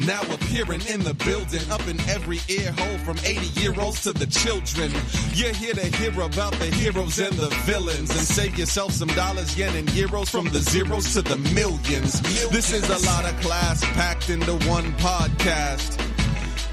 now appearing in the building, up in every ear hole from 80-year-olds to the children. You're here to hear about the heroes and the villains, and save yourself some dollars, yen, and euros from the zeros to the millions. This is a lot of class packed into one podcast.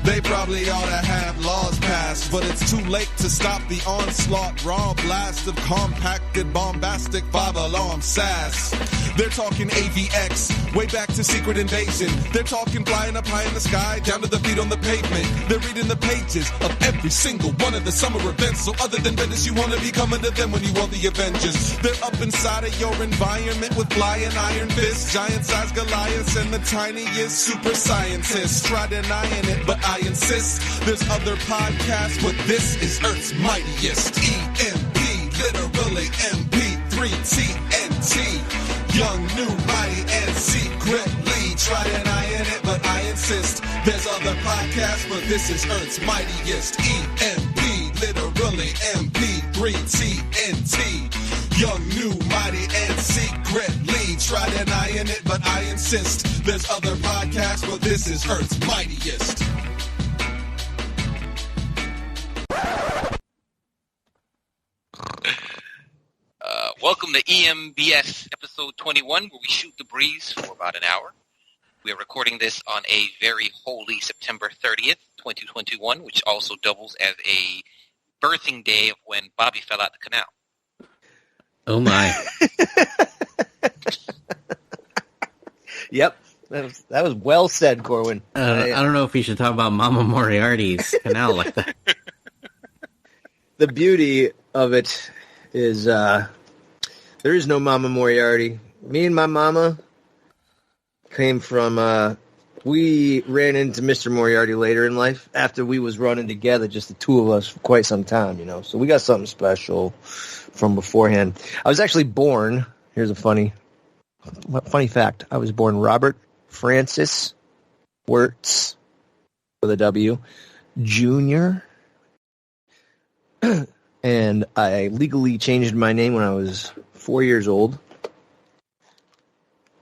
They probably ought to have laws passed, but it's too late to stop the onslaught. Raw blast of compacted, bombastic, five-alarm sass. They're talking AVX, way back to Secret Invasion. They're talking flying up high in the sky, down to the feet on the pavement. They're reading the pages of every single one of the summer events. So other than Venice, you want to be coming to them when you want the Avengers. They're up inside of your environment with flying iron fists, giant-sized Goliaths, and the tiniest super scientists. Try denying it, but I insist. There's other podcasts, but this is Earth's mightiest. EMP, literally MP3 TNT. Young, new, mighty, and secretly. Try denying it, but I insist. There's other podcasts, but this is Earth's mightiest. EMP, literally MP3 TNT. Young, new, mighty, and secretly. Try denying it, but I insist. There's other podcasts, but this is Earth's mightiest. Welcome to EMBS episode 21, where we shoot the breeze for about an hour. We are recording this on a very holy September 30th, 2021, which also doubles as a birthing day of when Bobby fell out the canal. Oh my. Yep. That was well said, Corwin. I don't know if we should talk about Mama Moriarty's canal like that. The beauty of it is there is no Mama Moriarty. Me and my mama came from, we ran into Mr. Moriarty later in life after we was running together, just the two of us, for quite some time, you know. So we got something special from beforehand. I was actually born, here's a funny fact. I was born Robert Francis Wirtz, with a W, Jr., and I legally changed my name when I was 4 years old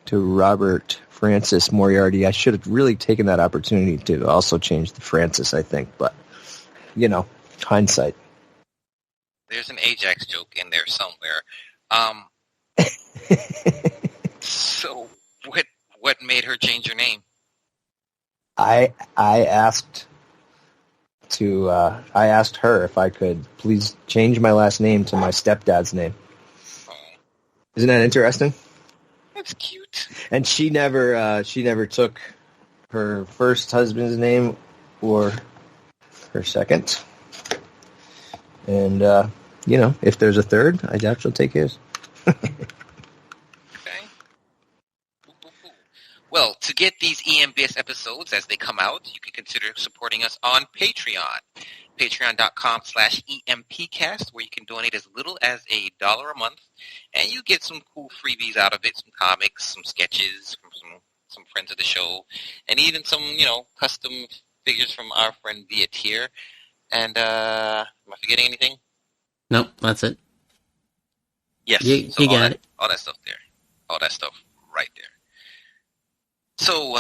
to Robert Francis Moriarty. I should have really taken that opportunity to also change the Francis, I think, but, you know, hindsight. There's an Ajax joke in there somewhere. So, what made her change her name? I asked her if I could please change my last name to my stepdad's name. Oh, Isn't that interesting? that's cute. And she never took her first husband's name or her second. And, you know, if there's a third, I doubt she'll take his. Okay. Cool. Well, to get these EMBS episodes as they come out, you can consider supporting us on Patreon. Patreon.com/EMPcast, where you can donate as little as $1 a month, and you get some cool freebies out of it, some comics, some sketches from some friends of the show, and even some, you know, custom figures from our friend Viet here. And, am I forgetting anything? Nope, that's it. Yes. You got it. All that stuff there. All that stuff right there. So,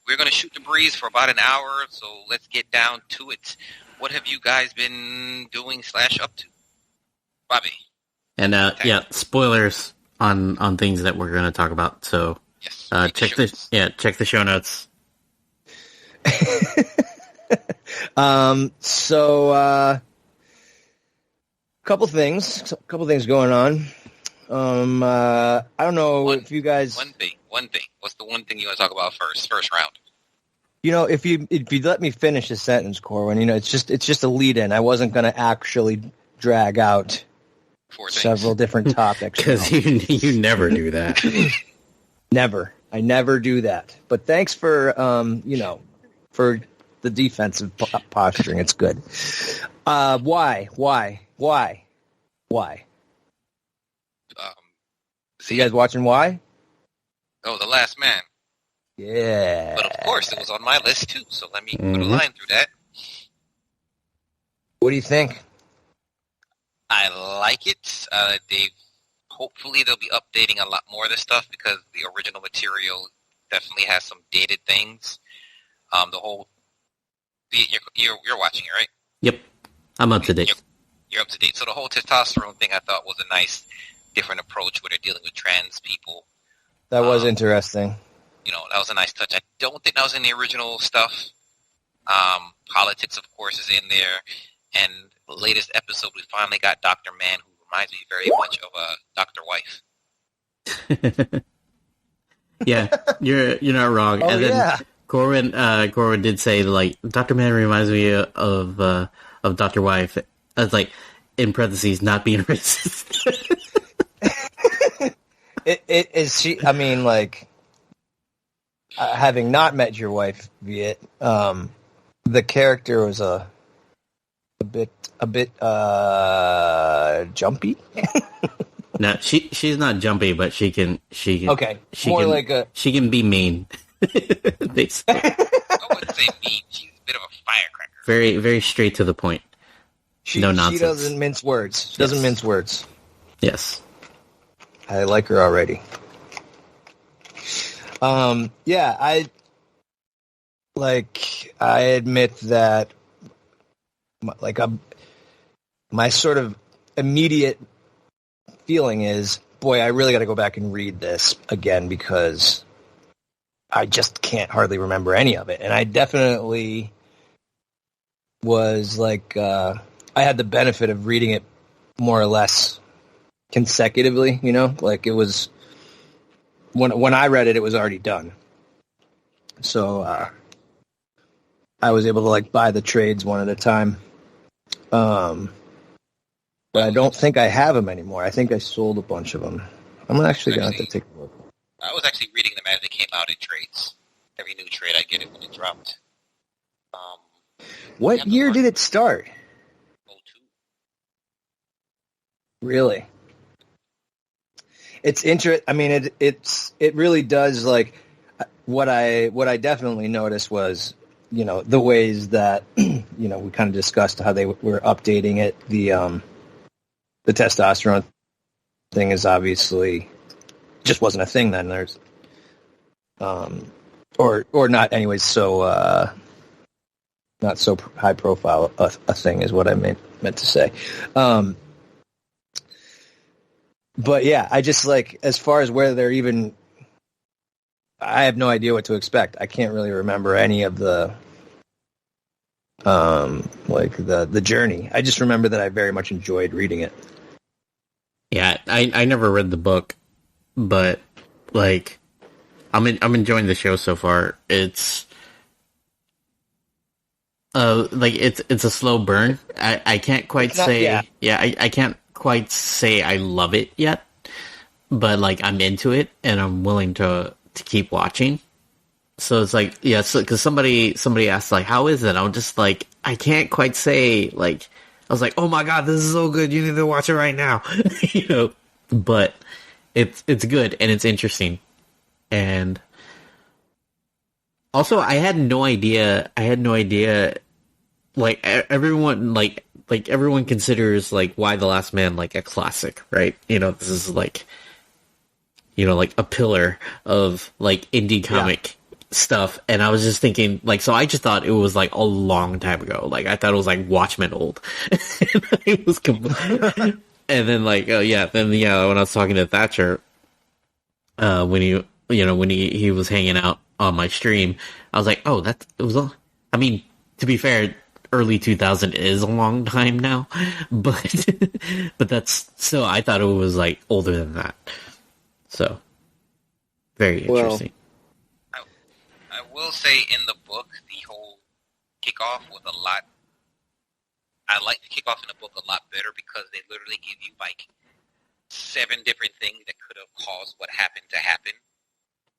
we're going to shoot the breeze for about an hour, so let's get down to it. What have you guys been doing / up to? Bobby. And, yeah, spoilers on things that we're going to talk about, so Yes. check the show notes. Couple things going on. I don't know if you guys. One thing. What's the one thing you want to talk about first round? You know, if you let me finish a sentence, Corwin, you know, it's just a lead-in. I wasn't going to actually drag out several different topics. Because you never do that. Never. I never do that. But thanks for, for the defensive posturing. It's good. Why? See, you guys watching Why? Oh, The Last Man. Yeah. But of course, it was on my list too, so let me put a line through that. What do you think? I like it. Hopefully they'll be updating a lot more of this stuff because the original material definitely has some dated things. The whole you're watching it, right? Yep, I'm up to date. You're up to date. So the whole testosterone thing, I thought, was a nice, different approach where they're dealing with trans people. That was interesting. That was a nice touch. I don't think that was in the original stuff. Politics, of course, is in there. And the latest episode, we finally got Dr. Man, who reminds me very much of Dr. Wife. Yeah, you're not wrong. Oh, and then yeah. Corwin did say, like, Dr. Man reminds me of Dr. Wife. I was like, in parentheses, not being racist. It is she. I mean, like, having not met your wife, Viet, the character was a bit jumpy. No, she's not jumpy, but she can. Okay, she more can, like a. She can be mean. Basically. I wouldn't say mean. She's a bit of a firecracker. Very, very straight to the point. No nonsense. She doesn't mince words. She doesn't mince words. Yes. I like her already. Yeah, I admit that, my sort of immediate feeling is, boy, I really got to go back and read this again because I just can't hardly remember any of it. And I definitely was like, I had the benefit of reading it more or less consecutively, like it was when I read it, it was already done. So I was able to like buy the trades one at a time. But I don't think I have them anymore. I think I sold a bunch of them. I'm actually going to have to take a look. I was actually reading them as they came out in trades. Every new trade, I get it when it dropped. What year did it start? 02. Really? It's interesting. I mean, it really does, like, what I definitely noticed was, the ways that, we kind of discussed how they were updating it. The testosterone thing is obviously just wasn't a thing then. There's, or not anyways, so, not so high profile a thing is what I meant to say. But yeah, I just like, as far as where they're even, I have no idea what to expect. I can't really remember any of the, the journey. I just remember that I very much enjoyed reading it. Yeah, I never read the book, but like, I'm enjoying the show so far. It's it's a slow burn. I can't quite say. I can't quite say I love it yet, but like I'm into it and I'm willing to keep watching. So it's like, yeah, because somebody asked like, how is it? I'm just like, I can't quite say. Like, I was like, oh my god, this is so good, you need to watch it right now. But it's good and it's interesting. And also, I had no idea. Like everyone, like everyone considers like Y the Last Man like a classic, right? This is like, like a pillar of like indie comic stuff. And I was just thinking, like, so I just thought it was like a long time ago. Like I thought it was like Watchmen old. It was and then like, when I was talking to Thatcher, when he was hanging out on my stream, I was like, oh, I mean, to be fair, early 2000 is a long time now, but that's, so I thought it was like older than that. So very interesting. I will say in the book, the whole kickoff was a lot. I like the kickoff in the book a lot better because they literally give you like 7 different things that could have caused what happened to happen.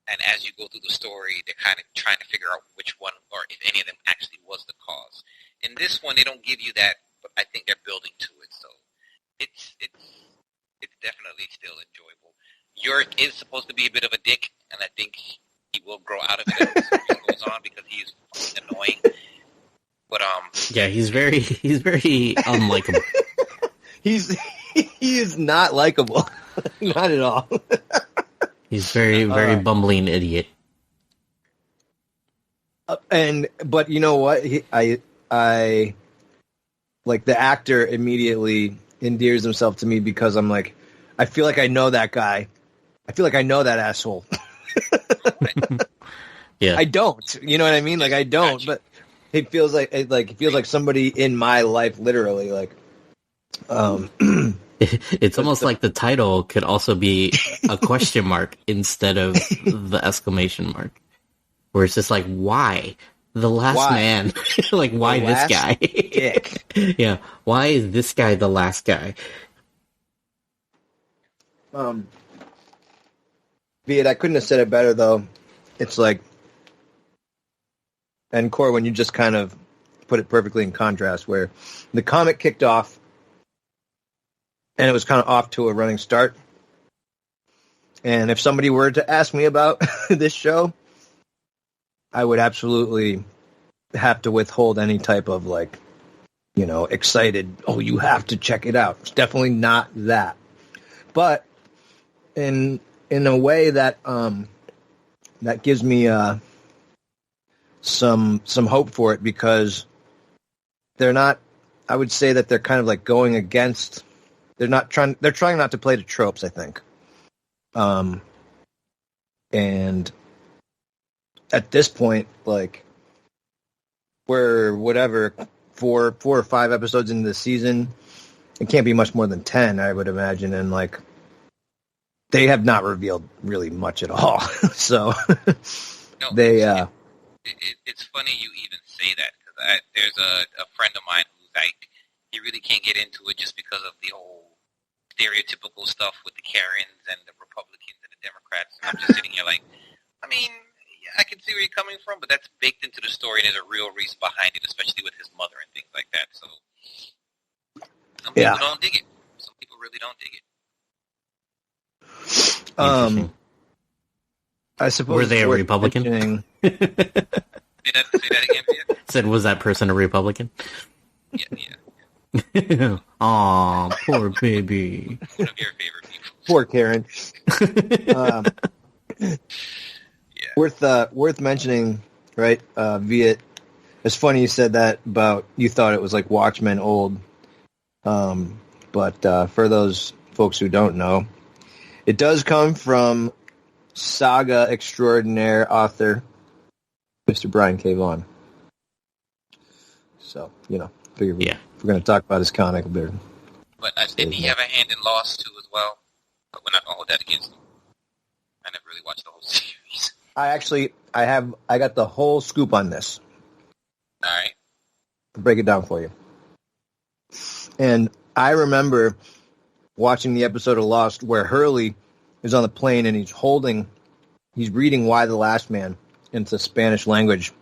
And as you go through the story, they're kind of trying to figure out which one, or if any of them actually was the cause. In this one, they don't give you that, but I think they're building to it. So it's definitely still enjoyable. Yorick is supposed to be a bit of a dick, and I think he will grow out of it as the story goes on because he's annoying. But yeah, he's very unlikable. He is not likable, not at all. He's very bumbling idiot. But you know what? I like the actor immediately endears himself to me because I'm like, I feel like I know that guy. I feel like I know that asshole. Yeah. I don't. You know what I mean? Like I don't, but it feels like somebody in my life, literally. Like, it's almost like the title could also be a question mark instead of the exclamation mark, where it's just like, why the last man? Like, why The this last guy? dick. Yeah, why is this guy the last guy? Viet, I couldn't have said it better though. It's like, and Corwin, you just kind of put it perfectly in contrast, where the comic kicked off, and it was kind of off to a running start. And if somebody were to ask me about this show, I would absolutely have to withhold any type of like, you know, excited, oh, you have to check it out. It's definitely not that. But in a way that that gives me some hope for it, because they're not, I would say that they're kind of like going against, they're trying not to play the tropes, I think. And at this point, like, we're whatever, four or five episodes into the season. It can't be much more than 10, I would imagine. And like, they have not revealed really much at all. So No, they, it's funny you even say that, because there's a friend of mine who's like, he really can't get into it just because of the whole stereotypical stuff with the Karens and the Republicans and the Democrats. And I'm just sitting here like, I mean, I can see where you're coming from, but that's baked into the story, and there's a real reason behind it, especially with his mother and things like that. So some people don't dig it. Some people really don't dig it. I suppose, were they a Republican? Say that again, yeah. Said, was that person a Republican? Yeah. Aw, poor baby. One of your favorite people. poor Karen. Worth mentioning, right? Viet. It's funny you said that about, you thought it was like Watchmen old. But for those folks who don't know, it does come from saga extraordinaire author Mr. Brian K. Vaughan. So, you know, figure if we're going to talk about his comic, better. But didn't he have a hand in Lost too as well? But we're not going to hold that against him. I never really watched the whole series. I got the whole scoop on this. All right. I'll break it down for you. And I remember watching the episode of Lost where Hurley is on the plane and he's reading Why the Last Man into Spanish language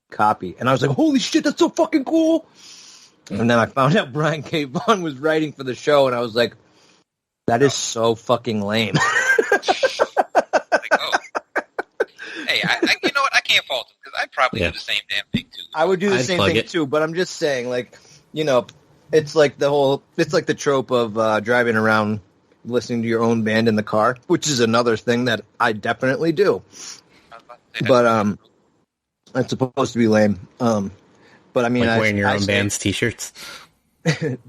copy. And I was like, holy shit, that's so fucking cool. And then I found out Brian K. Vaughan was writing for the show, and I was like, that is so fucking lame. Hey, you know what? I can't fault him, because I'd probably do the same damn thing too. I would do the same thing too, but I'm just saying, like, you know, it's like the trope of driving around listening to your own band in the car, which is another thing that I definitely do. But it's supposed to be lame. But I mean, like wearing your own band's t-shirts.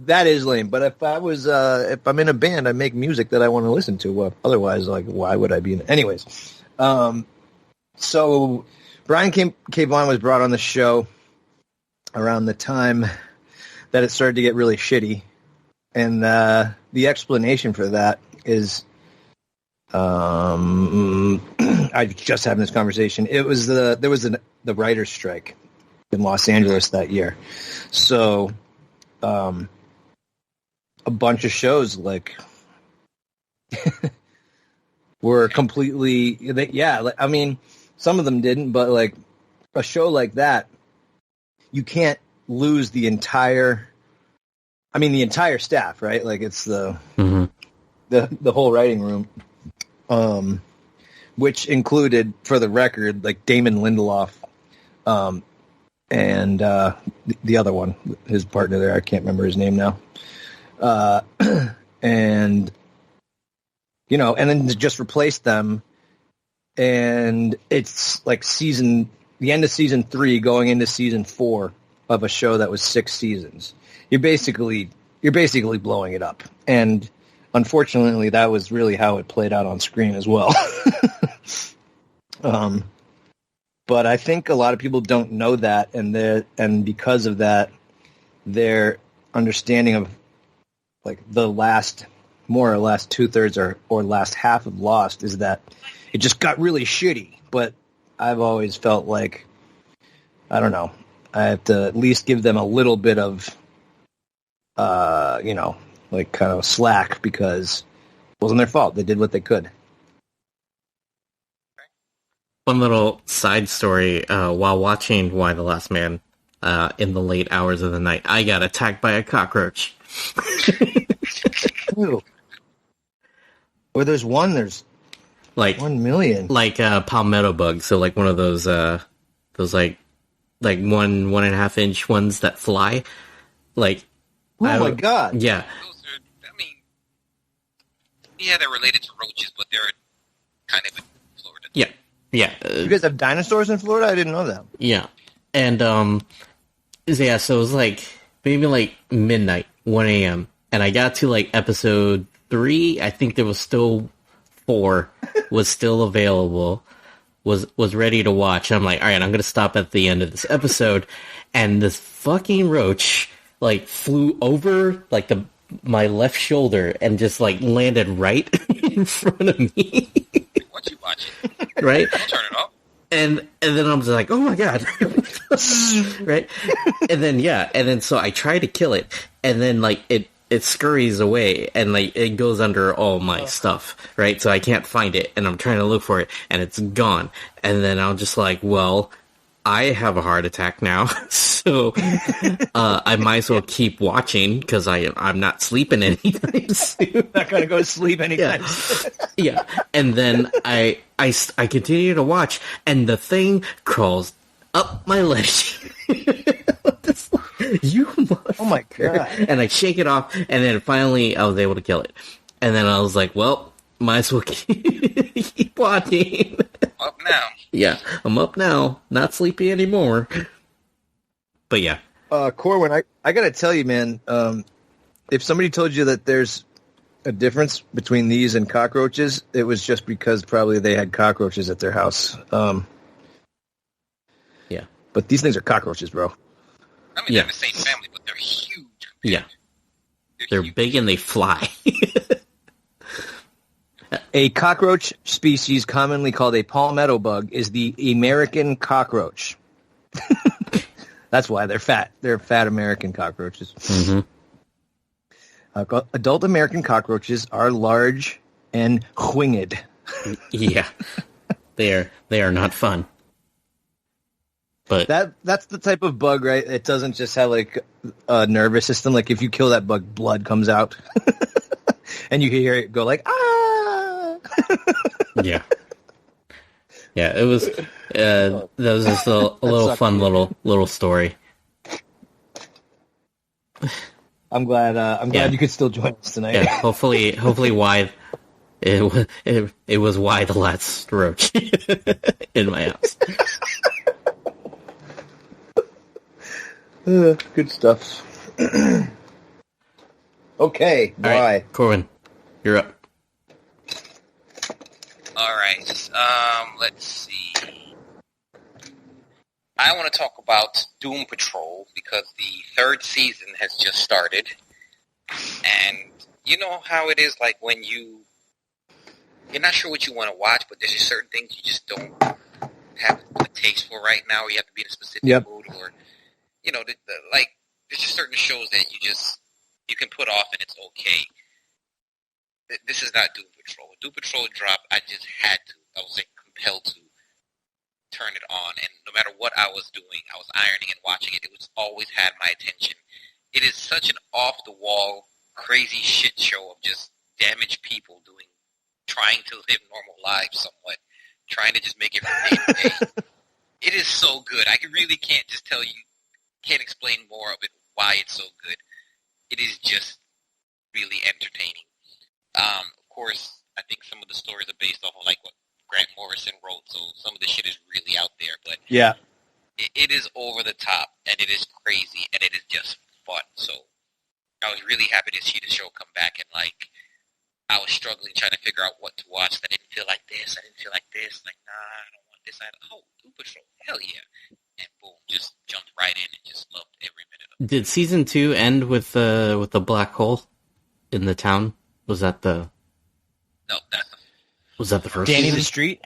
That is lame. But if I'm in a band, I make music that I want to listen to. Well, otherwise, like, why would I be in? Anyways, so Brian K. Vaughan was brought on the show around the time that it started to get really shitty, and the explanation for that is, I was just having this conversation. There was the writer's strike in Los Angeles that year, so a bunch of shows like were completely I mean, some of them didn't, but like a show like that, you can't lose the entire staff, right? Like, it's the whole writing room, which included, for the record, like Damon Lindelof, and the other one, his partner there, I can't remember his name now, and you know, and then to just replace them, and it's like season the end of season 3 going into season 4 of a show that was 6 seasons. You're basically blowing it up. And unfortunately, that was really how it played out on screen as well. But I think a lot of people don't know that, and because of that, their understanding of like the last, more or less 2/3 or last half of Lost is that it just got really shitty. But I've always felt like, I don't know, I have to at least give them a little bit of, like kind of slack, because it wasn't their fault. They did what they could. One little side story, while watching Y the Last Man, in the late hours of the night, I got attacked by a cockroach. Ooh. Or there's like 1 million. Like palmetto bug, so like one of those like 1.5 inch ones that fly. Like, oh my god. Yeah. Those are, I mean, yeah, they're related to roaches, but they're kind of in Florida. Yeah. Yeah. You guys have dinosaurs in Florida? I didn't know that. Yeah. And, yeah, so it was like, maybe like midnight, 1 a.m. And I got to like episode 3. I think there was still 4 was still available, was ready to watch. I'm like, all right, I'm going to stop at the end of this episode. And this fucking roach like flew over like my left shoulder and just like landed right in front of me. What you watching? Right? Don't turn it off. And then I'm just like, oh my god. Right? And then so I try to kill it, and then like it scurries away, and like it goes under all my stuff, right? So I can't find it, and I'm trying to look for it, and it's gone. And then I'm just like, well, I have a heart attack now, so I might as well keep watching, because I'm not sleeping anytime soon. Not gonna go to sleep anytime soon. Yeah. And then I continue to watch, and the thing crawls up my leg. You motherfucker. Oh my god. And I shake it off, and then finally I was able to kill it. And then I was like, well, might as well keep watching. Up now. Yeah, I'm up now, not sleepy anymore. But yeah. Corwin, I gotta tell you, man, if somebody told you that there's a difference between these and cockroaches, it was just because probably they had cockroaches at their house. Yeah. But these things are cockroaches, bro. I mean, they're the same family, but they're huge. Yeah. They're huge. big and they fly. A cockroach species commonly called a palmetto bug is the American cockroach. That's why they're fat. They're fat American cockroaches. Mm-hmm. Adult American cockroaches are large and winged. Yeah. They are not fun. But that's the type of bug, right? It doesn't just have like a nervous system. Like if you kill that bug, blood comes out, and you can hear it go like ah. Yeah. Yeah, it was. That was just a little fun little story. I'm glad you could still join us tonight. Yeah, hopefully, why it was why the last roach in my house. Good stuff. Okay, bye. All right, Corwin, you're up. All right. Let's see. I want to talk about Doom Patrol because the 3rd season has just started, and you know how it is. Like when you're not sure what you want to watch, but there's just certain things you just don't have a taste for right now, or you have to be in a specific mood, or like there's just certain shows that you can put off and it's okay. This is not Doom Patrol. When Doom Patrol dropped, I just had to. I was compelled to turn it on, and no matter what I was doing, I was ironing and watching it. It was always had my attention. It is such an off-the-wall, crazy shit show of just damaged people trying to live normal lives somewhat, trying to just make it from day to day. It is so good. I really can't just tell you, can't explain more of it, why it's so good. It is just really entertaining. Of course, I think some of the stories are based off of like what Grant Morrison wrote, so some of this shit is really out there. But yeah, it is over the top, and it is crazy, and it is just fun. So I was really happy to see the show come back, and like I was struggling trying to figure out what to watch. I didn't feel like this. I didn't feel like this. Like, nah, I don't want this. Doom Patrol, hell yeah. And boom, just jumped right in and just loved every minute of it. Did season 2 end with the black hole in the town? Was that the... No, Was that the first Danny season? the Street?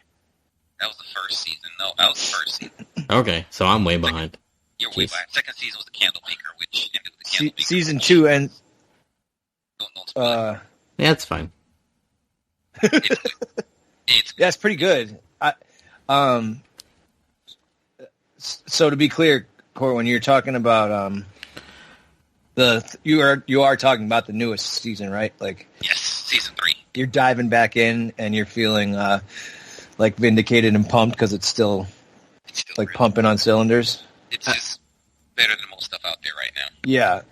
that was the first season. No, that was the first season. Okay, so I'm way behind. You're way Jeez. behind. Second season was the Candlemaker, which ended with the Candlemaker. Season 2 and... Don't spoil it. Yeah, it's fine. It's Yeah, it's pretty good. So to be clear, Court, when you're talking about you are talking about the newest season, right? Like, yes, season 3. you're diving back in and you're feeling like vindicated and pumped because it's still It's still like really- pumping on cylinders. It's just better than most stuff out there right now. Yeah,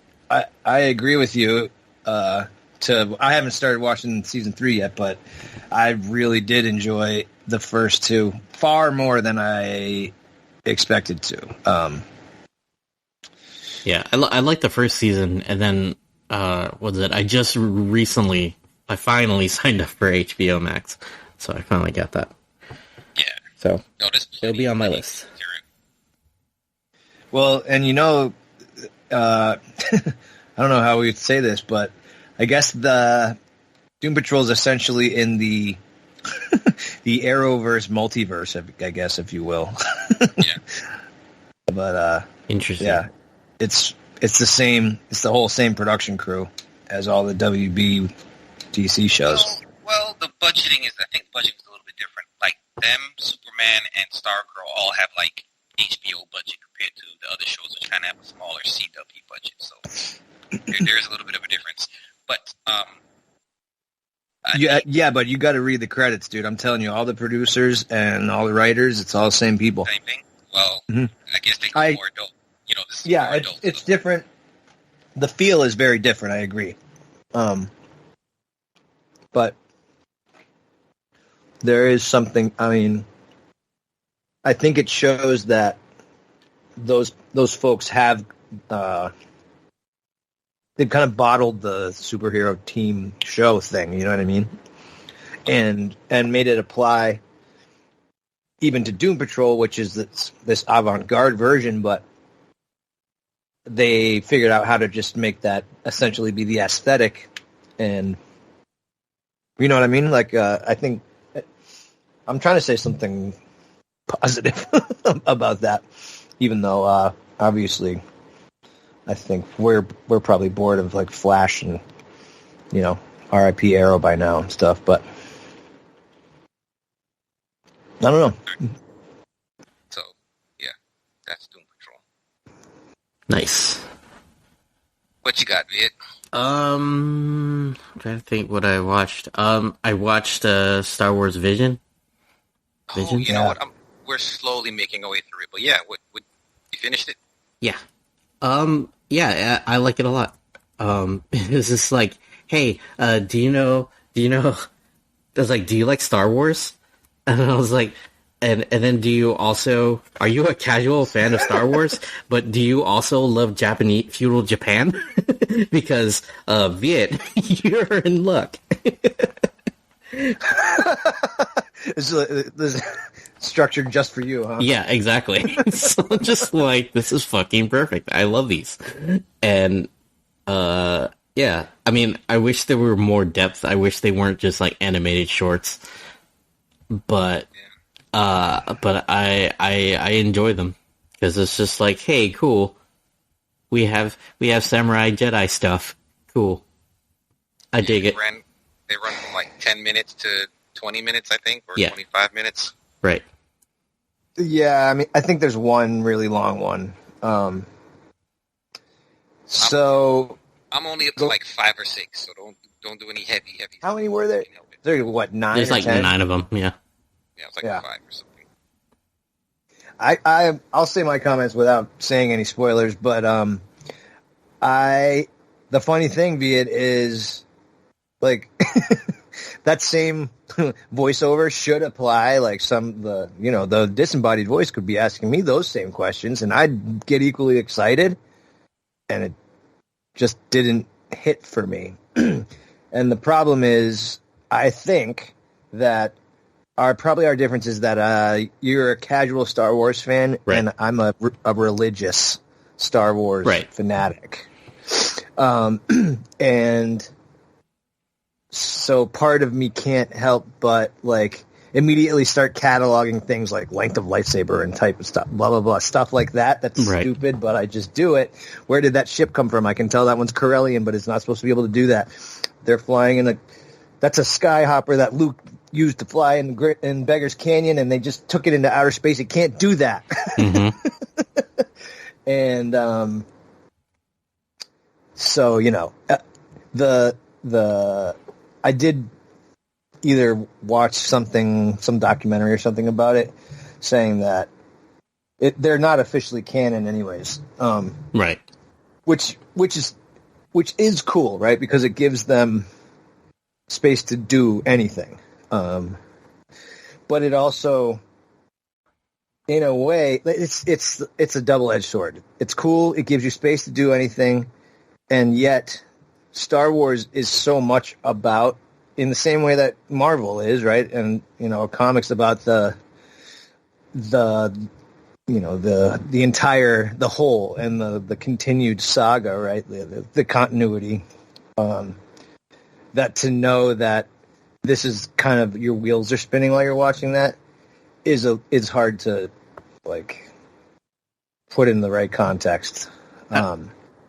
I agree with you. I haven't started watching season 3 yet, but I really did enjoy the first 2 far more than I expected to. Yeah, I like the first season, and then what was it? I finally signed up for HBO Max, so I finally got that. Yeah. So No, there's it'll be on my plenty list. to it. Well, and I don't know how we would say this, but I guess the Doom Patrol is essentially in the the Arrowverse multiverse, I guess, if you will. Yeah. But Interesting. yeah, it's the same. It's the whole same production crew as all the WB DC shows. Well, the budgeting is, I think the budgeting is a little bit different. Like, them, Superman, and Stargirl all have, like, HBO budget compared to the other shows, which kind of have a smaller CW budget. So there's a little bit of a difference. But, Yeah, but you got to read the credits, dude. I'm telling you, all the producers and all the writers, it's all the same people. same thing. Well, Mhm. I guess they go more adult. You know, this is more Yeah, adult. it's different. The feel is very different. I agree. But there is something. I mean, I think it shows that those folks have they've kind of bottled the superhero team show thing. You know what I mean? And made it apply even to Doom Patrol, which is this avant-garde version, but they figured out how to just make that essentially be the aesthetic, and you know what I mean? Like, I think I'm trying to say something positive about that, even though obviously I think we're probably bored of like Flash and R.I.P. Arrow by now and stuff, but I don't know. So, yeah, that's Doom Patrol. Nice. What you got, Viet? I'm trying to think what I watched. I watched Star Wars Vision. Oh, you know Yeah. what? We're slowly making our way through it. But yeah, what you finished it? Yeah. Yeah, I like it a lot. It's just like, hey, do you know, I was like, do you like Star Wars? And I was like, and then are you a casual fan of Star Wars, but do you also love Japanese feudal Japan? Because, Viet, you're in luck. This is structured just for you, huh? Yeah, exactly. So I'm just like, this is fucking perfect. I love these. And, yeah, I mean, I wish there were more depth. I wish they weren't just like animated shorts. But I enjoy them because it's just like, hey, cool. We have samurai Jedi stuff. Cool. I dig it. They run from like 10 minutes to 20 minutes, I think, or Yeah. 25 minutes. Right. Yeah, I mean, I think there's one really long one. So I'm only up to like 5 or 6, so don't do any heavy. how many were there? There were what, 9 There's or like 10? 9 of them. Yeah. Yeah, it's like Yeah. 5 or something. I'll say my comments without saying any spoilers, but the funny thing, be it, is like that same voiceover should apply. Like the disembodied voice could be asking me those same questions, and I'd get equally excited. And it just didn't hit for me. And the problem is, I think that our difference is that you're a casual Star Wars fan, right. and I'm a religious Star Wars fanatic. And so part of me can't help but like immediately start cataloging things like length of lightsaber and type of stuff, blah, blah, blah, stuff like that. That's stupid, but I just do it. Where did that ship come from? I can tell that one's Corellian, but it's not supposed to be able to do that. They're flying that's a skyhopper that Luke used to fly in Beggar's Canyon, and they just took it into outer space. It can't do that. Mm-hmm. And so, I did either watch some documentary or something about it, saying that they're not officially canon anyways. Right. Which is cool, right? Because it gives them space to do anything. But it also, in a way, it's a double-edged sword. It's cool. It gives you space to do anything, and yet Star Wars is so much about, in the same way that Marvel is, right? And comics about the whole and the continued saga, right? The continuity. That to know that this is kind of your wheels are spinning while you're watching that is hard to like put in the right context. I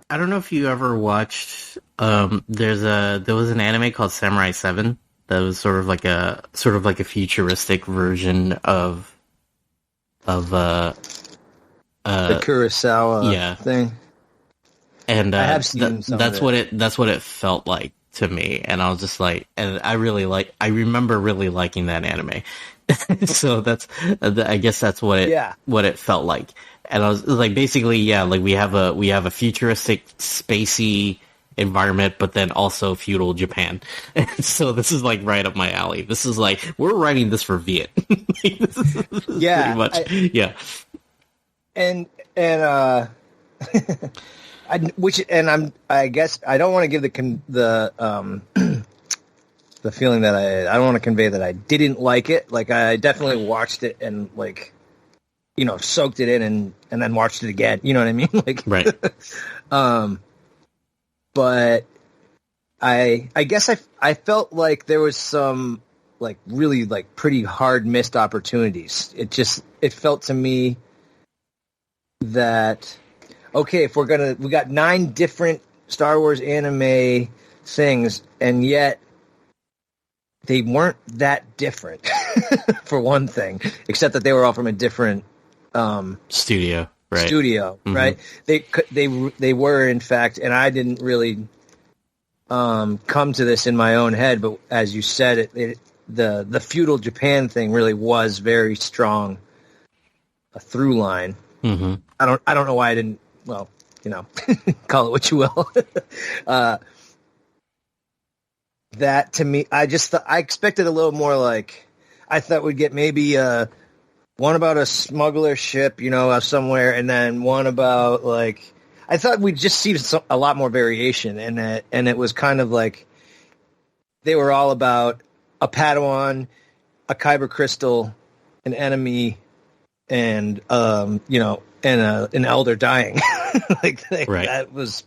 don't know if you ever watched. There was an anime called Samurai 7 that was sort of like a futuristic version of the Kurosawa thing. And I have seen that's what it felt like to me, and I was just like, and I remember really liking that anime. So I guess that's what it felt like. And I was like, basically, like we have a futuristic, spacey environment, but then also feudal Japan. And so this is like right up my alley. This is like, we're writing this for Viet. This is pretty much, And I guess I don't want to give the feeling that I don't want to convey that I didn't like it. Like I definitely watched it and like, soaked it in and then watched it again. You know what I mean? Like, right. But I guess I felt like there was some like really like pretty hard missed opportunities. It felt to me that, okay, if we got 9 different Star Wars anime things, and yet they weren't that different for one thing, except that they were all from a different studio, right? Mm-hmm. Right? They were, in fact, and I didn't really come to this in my own head, but as you said, the feudal Japan thing really was very strong, a through line. Mm-hmm. I don't know why I didn't. Well, call it what you will. That to me, I expected a little more. Like I thought we'd get maybe one about a smuggler ship, somewhere, and then one about like I thought we'd just see a lot more variation, and it was kind of like they were all about a Padawan, a Kyber crystal, an enemy, and and an elder dying. Right. That was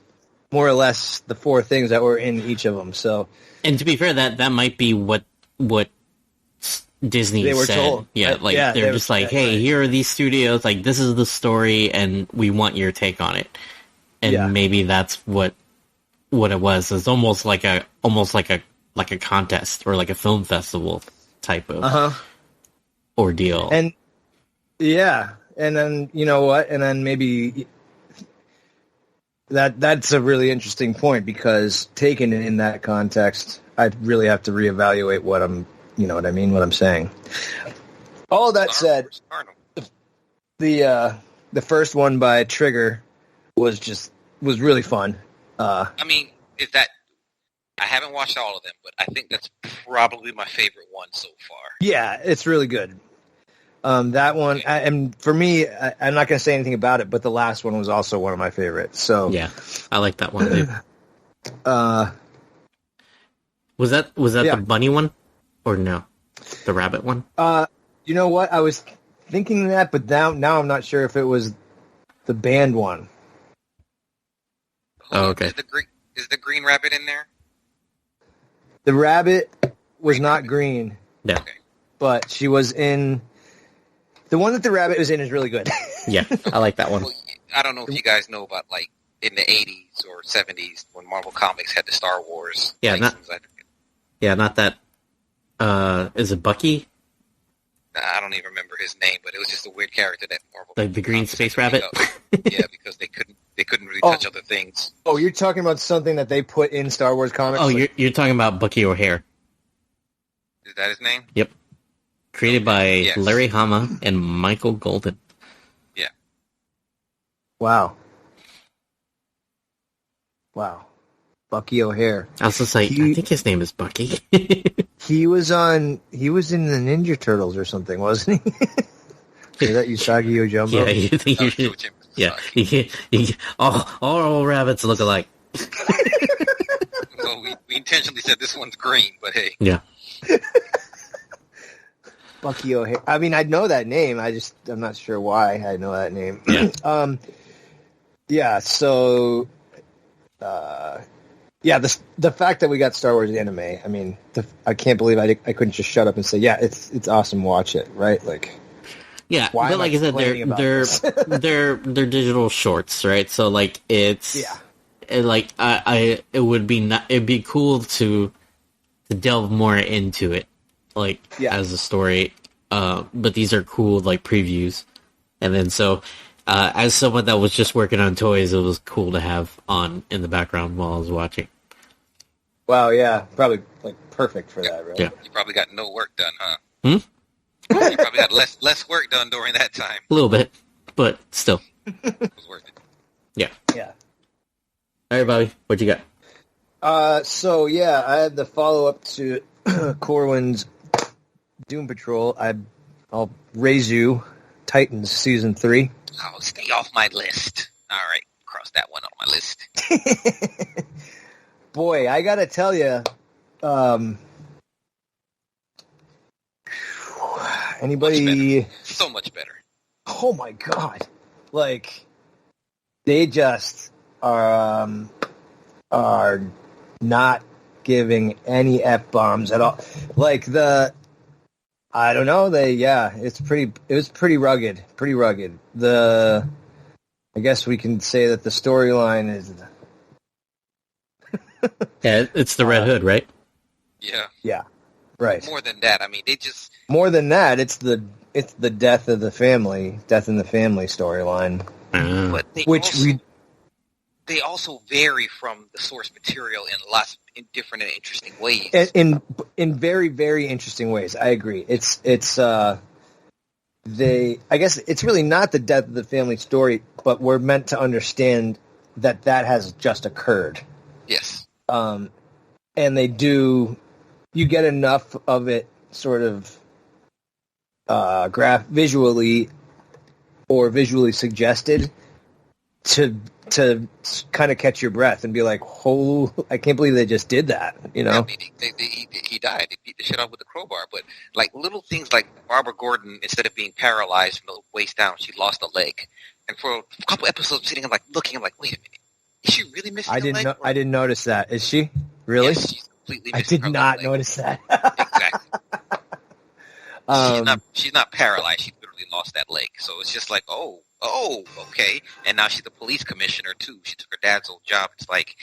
more or less the 4 things that were in each of them. So, and to be fair, that might be what Disney they were said. told. Yeah, like they're just like, hey, right. Here are these studios. Like this is the story, and we want your take on it. And maybe that's what it was. It's almost like a contest or like a film festival type of ordeal. And and then you know what? And then maybe that's a really interesting point, because taken in that context, I'd really have to reevaluate what I'm, what I mean, what I'm saying. All that said, the first one by Trigger was really fun. I mean, is that I haven't watched all of them, but I think that's probably my favorite one so far. Yeah, it's really good. That one, and for me, I'm not going to say anything about it, but the last one was also one of my favorites. So Yeah, I like that one too. Was that yeah. the bunny one, or no, the rabbit one? You know what? I was thinking that, but now I'm not sure if it was the band one. Oh, okay. Is the green rabbit in there? The rabbit was not green, Yeah, Okay. but she was in. The one that the rabbit was in is really good. yeah, I like that one. Well, I don't know if you guys know about, like, in the 80s or 70s when Marvel Comics had the Star Wars Yeah, license. not that. Is it Bucky? I don't even remember his name, but it was just a weird character that Marvel Like the green Comics space had to rabbit? make up. Yeah, because they couldn't really touch other things. Oh, you're talking about something that they put in Star Wars comics? Oh, Like- you're talking about Bucky O'Hare. Is that his name? Yep. Created by Yes. Larry Hama and Michael Golden. Yeah. Wow. Bucky O'Hare. I was just like, I think his name is Bucky. He was in the Ninja Turtles or something, wasn't he? Is that Usagi Yojimbo? Yeah, you think you should. Yeah. All rabbits look alike. Well, we intentionally said this one's green, but hey. Yeah. Bucky O'Hare. I mean, I know that name. I'm not sure why I know that name. Yeah. Yeah. So, the fact that we got Star Wars anime. I mean, I can't believe I couldn't just shut up and say, yeah, it's awesome. Watch it, right? Like, Yeah, why but am like I said, complaining about they're this? they're digital shorts, right? So like it's like it'd be cool to delve more into it, like as a story. But these are cool like previews, and then so as someone that was just working on toys, it was cool to have on in the background while I was watching. Wow, yeah, probably like perfect for that, right? Yeah, You probably got no work done, huh? Hmm? You probably got less work done during that time. a little bit, but still, It was worth it. yeah. Yeah. All right, Bobby, what you got? So yeah, I had the follow up to Corwin's Doom Patrol. I'll raise you Titans season 3. Oh, stay off my list. All right, cross that one off my list. Boy, I gotta tell you, anybody? So much better. Oh my god! Like they just are not giving any F-bombs at all. Like I don't know. It was pretty rugged. I guess we can say that the storyline is. Yeah, it's the Red Hood, right? Yeah. Yeah. Right. More than that, I mean, they just... More than that, it's the death in the family storyline. But they also vary from the source material in different and interesting ways. In very, very interesting ways. I agree. I guess it's really not the death of the family story, but we're meant to understand that has just occurred. Yes. And you get enough of it sort of visually suggested to kind of catch your breath and be like, "Oh, I can't believe they just did that!" You know? I mean, he died. They beat the shit out with the crowbar. But like little things like Barbara Gordon, instead of being paralyzed from the waist down, she lost a leg. And for a couple episodes, sitting, I'm like, wait a minute, is she really missing? I didn't notice that. Is she really? Yes, she's completely missing. I did not notice that. Exactly. She's not paralyzed. She literally lost that leg. So it's just like, oh, okay. And now she's the police commissioner too. She took her dad's old job. It's like,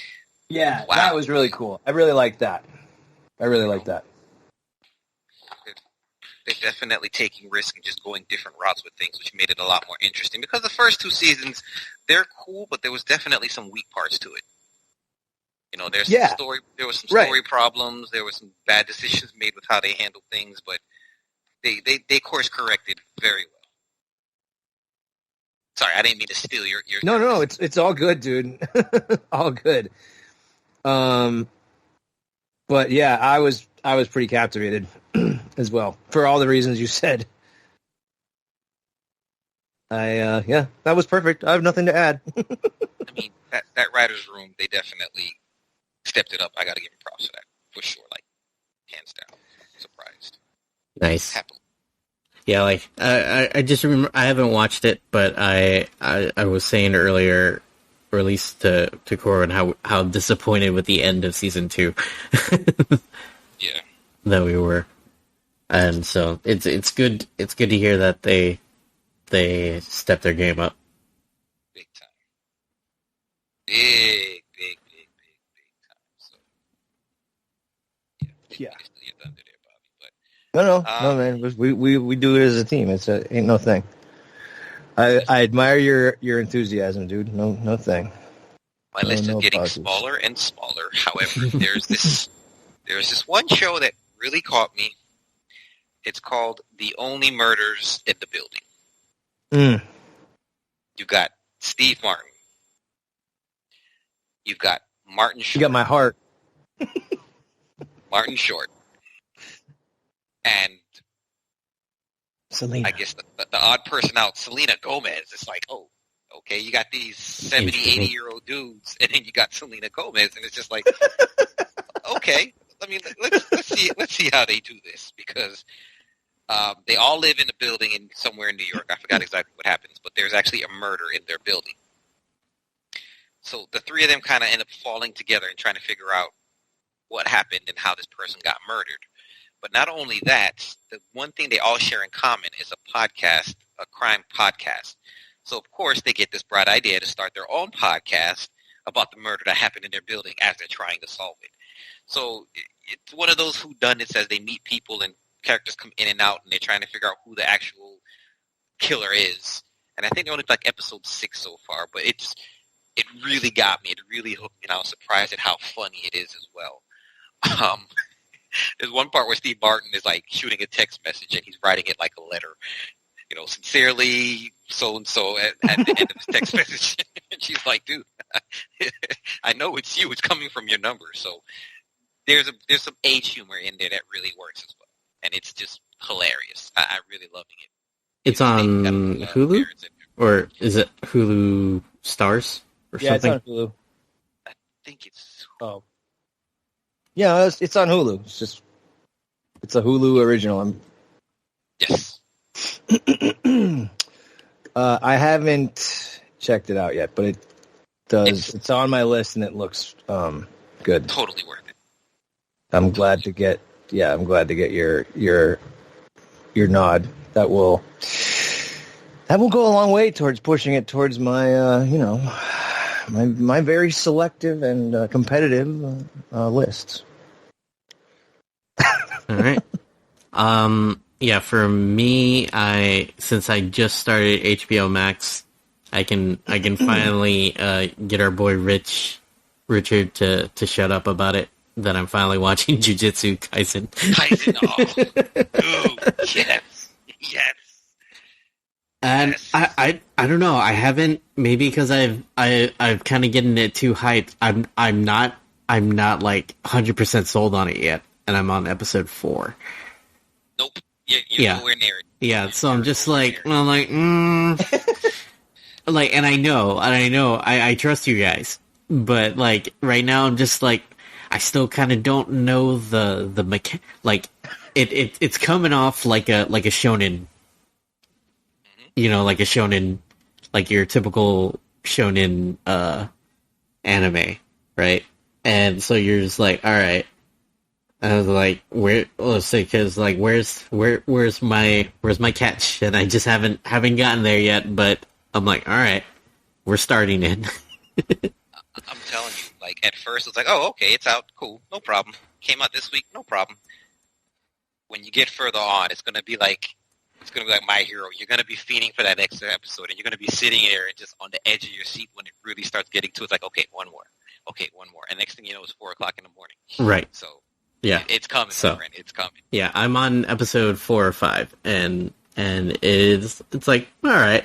yeah, wow. That was really cool. I really liked that. They're definitely taking risks and just going different routes with things, which made it a lot more interesting. Because the first 2 seasons, they're cool, but there was definitely some weak parts to it. You know, there's some story. There was some story problems. There were some bad decisions made with how they handled things, but they course corrected very well. Sorry, I didn't mean to steal your. No, it's all good, dude. All good. But yeah, I was pretty captivated as well for all the reasons you said. Yeah, that was perfect. I have nothing to add. I mean, that writer's room, they definitely stepped it up. I got to give them props for that, for sure. Like, hands down. Surprised. Nice. Happily. Yeah, like I just remember I haven't watched it, but I was saying earlier, or at least to Corbin, how disappointed with the end of season 2. Yeah. That we were, and so it's good to hear that they stepped their game up. Big time. Big time. So yeah. You're thunder there, Bobby. But No, man. We do it as a team. Ain't no thing. I admire your enthusiasm, dude. No thing. My list is getting apologies. smaller and smaller. However, there's this one show that really caught me. It's called The Only Murders in the Building. You got Steve Martin. You've got Martin Short. You got my heart. Martin Short. And Selena. I guess the odd person out, Selena Gomez. It's like, oh, okay, you got these 70, 80-year-old dudes, and then you got Selena Gomez, and it's just like, okay, I mean, let's see how they do this, because they all live in a building somewhere in New York. I forgot exactly what happens, but there's actually a murder in their building. So the three of them kind of end up falling together and trying to figure out what happened and how this person got murdered. But not only that, the one thing they all share in common is a podcast, a crime podcast. So, of course, they get this bright idea to start their own podcast about the murder that happened in their building as they're trying to solve it. So it's one of those whodunits as they meet people and characters come in and out and they're trying to figure out who the actual killer is. And I think they're only like episode 6 so far, but it really got me. It really hooked me, and I was surprised at how funny it is as well. There's one part where Steve Martin is like shooting a text message and he's writing it like a letter. You know, sincerely, so-and-so at the end of his text message. And she's like, dude, I know it's you. It's coming from your number. So there's some age humor in there that really works as well. And it's just hilarious. I'm really loving it. It's on Hulu? Or is it Hulu Stars or something? Yeah, it's on Hulu. I think it's... Oh. Yeah, it's on Hulu. It's a Hulu original. Yes. I haven't checked it out yet, but it does. It's on my list, and it looks good. Totally worth it. I'm glad to get your nod. That will go a long way towards pushing it towards my my very selective and competitive lists. All right. Yeah, for me, since I just started HBO Max, I can finally get our boy Richard to shut up about it. That I'm finally watching Jujutsu Kaisen. Yes. And yes. I don't know. I haven't, maybe because I've kind of getting it too hyped. I'm not like 100% sold on it yet, and I'm on episode 4. Nope. You're nowhere near it. Yeah, so I'm just like, like, like, and I know, I trust you guys, but like right now I'm just like, I still kind of don't know the like, it's coming off like a shonen, you know, like a shonen, like your typical shonen anime, right? And so you're just like, all right. I was like, let's see, because like, where's my catch? And I just haven't gotten there yet. But I'm like, all right, we're starting it. I'm telling you, like at first it's like, oh, okay, it's out, cool, no problem. Came out this week, no problem. When you get further on, it's gonna be like My Hero. You're gonna be fiending for that next episode, and you're gonna be sitting there and just on the edge of your seat when it really starts getting to it. It's like, okay, one more, and next thing you know, it's 4:00 in the morning. Right. So. Yeah, it's coming, my friend. It's coming. Yeah, I'm on episode 4 or 5, and it's like, all right.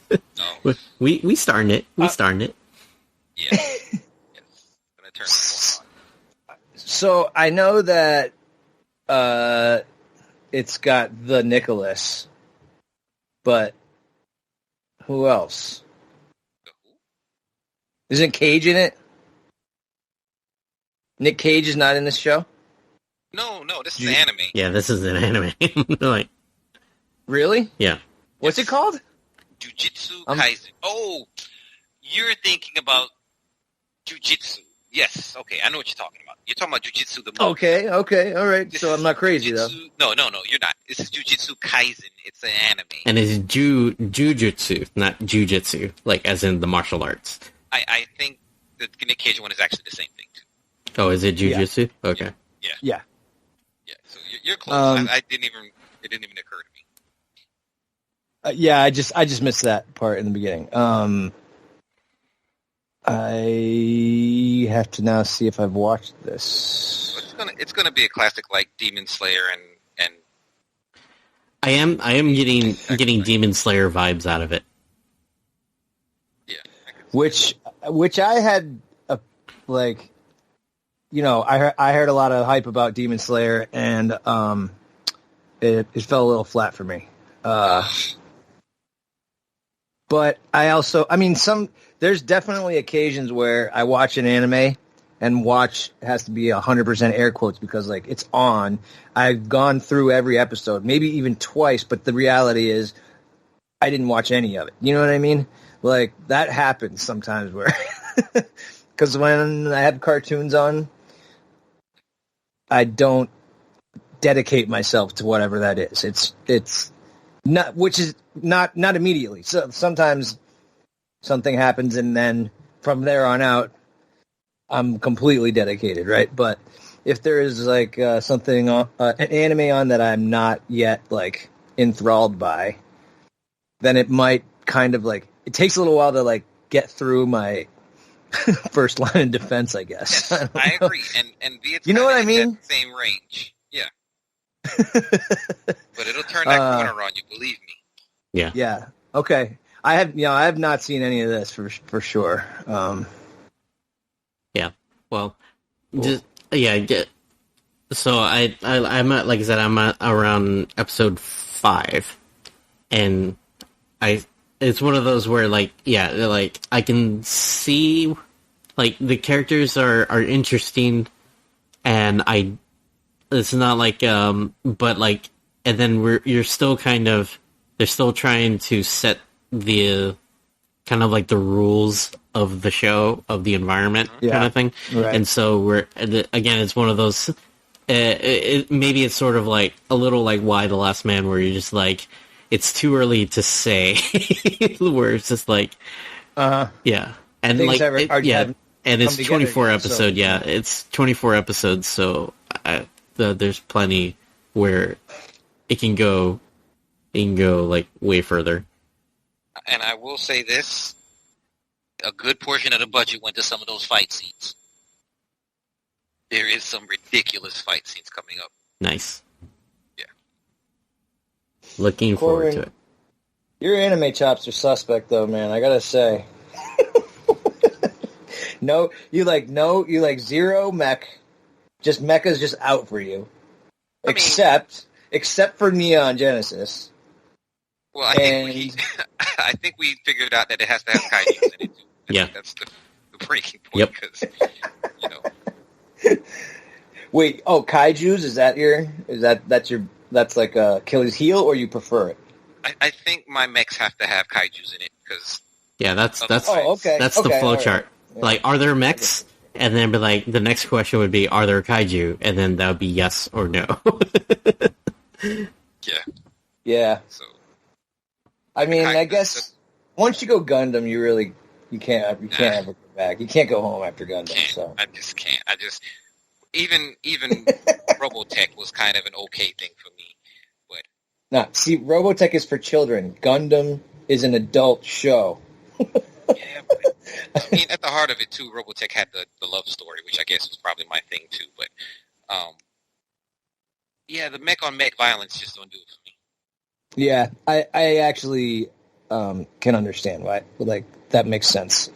No. we starting it. We starting it. Yeah. Yes. Gonna turn So I know that it's got the Nicholas, but who else? Isn't Cage in it? Nick Cage is not in this show? No, this is anime. Yeah, this is an anime. Like, really? yeah. What's it called? Jujutsu Kaizen. Oh, you're thinking about Jujutsu. Yes, okay, I know what you're talking about. You're talking about Jujutsu the movie. Okay, all right. So I'm not crazy, though. No, you're not. This is Jujutsu Kaizen. It's an anime. And it's Jujutsu, not Jujutsu, like as in the martial arts. I think the Nick Cage one is actually the same thing, too. Oh, is it Jujutsu? Yeah. Okay. Yeah. So you're close. It didn't even occur to me. Yeah, I just missed that part in the beginning. I have to now see if I've watched this. It's gonna be a classic like Demon Slayer and I am getting Demon Slayer vibes out of it. Yeah. Which I had I heard a lot of hype about Demon Slayer, and it fell a little flat for me. But there's definitely occasions where I watch an anime, and watch has to be 100% air quotes because like it's on. I've gone through every episode, maybe even twice, but the reality is I didn't watch any of it. You know what I mean? Like that happens sometimes where because when I have cartoons on, I don't dedicate myself to whatever that is. It's not, which is not immediately. So sometimes something happens, and then from there on out, I'm completely dedicated, right? But if there is like something an anime on that I'm not yet like enthralled by, then it might kind of like it takes a little while to like get through my first line of defense, I guess. Yes, I agree, and it's you know what I mean? That same range, yeah. But it'll turn that corner on you, believe me. Yeah. Yeah. Okay. I have not seen any of this for sure. Yeah. Well, just so I'm at, like I said, I'm at around episode 5, and it's one of those where like I can see like the characters are interesting, and it's not like but like, and then you're still kind of, they're still trying to set the kind of like the rules of the show, of the environment, kind of thing. Right. And so again, it's one of those, maybe it's sort of like a little like Why the Last Man, where you're just like, it's too early to say, where it's just like, yeah. And things like, and it's 24 episodes. So, yeah, it's 24 episodes. So there's plenty where it can go like way further. And I will say this, a good portion of the budget went to some of those fight scenes. There is some ridiculous fight scenes coming up. Nice. Yeah. Looking forward to it. Your anime chops are suspect, though, man. I gotta say. You like zero mech. Just mecha's just out for you. Except for Neon Genesis. Well, I think we figured out that it has to have kaijus in it too. Yeah, that's the breaking point. Because Wait, kaijus? That's like Achilles' heel, or you prefer it? I think my mechs have to have kaijus in it because that's okay. That's the flow right. chart. Yeah. Like, are there mechs? And then be like, the next question would be, are there kaiju? And then that would be yes or no. Yeah. Yeah. So, I mean, I guess once you go Gundam, you can't ever go back. You can't go home after Gundam. So I just can't. Even Robotech was kind of an okay thing for me, but no. See, Robotech is for children. Gundam is an adult show. Yeah, but, I mean, at the heart of it too, Robotech had the love story, which I guess was probably my thing too. But yeah, the mech on mech violence just don't do it for me. Yeah, I actually can understand why. Like, that makes sense.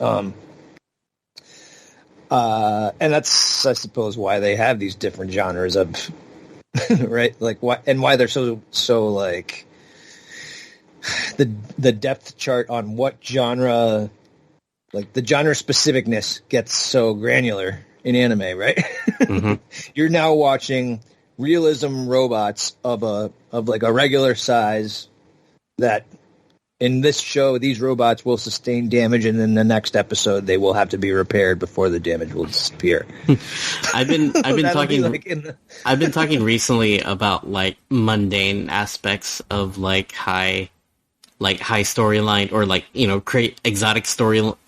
And that's, I suppose, why they have these different genres of, right? Like, why they're so like, the depth chart on what genre, like the genre specificness gets so granular in anime, right? Mm-hmm. You're now watching realism robots of like a regular size that in this show, these robots will sustain damage, and in the next episode, they will have to be repaired before the damage will disappear. I've been talking recently about like mundane aspects of like high storyline, or like, you know, create exotic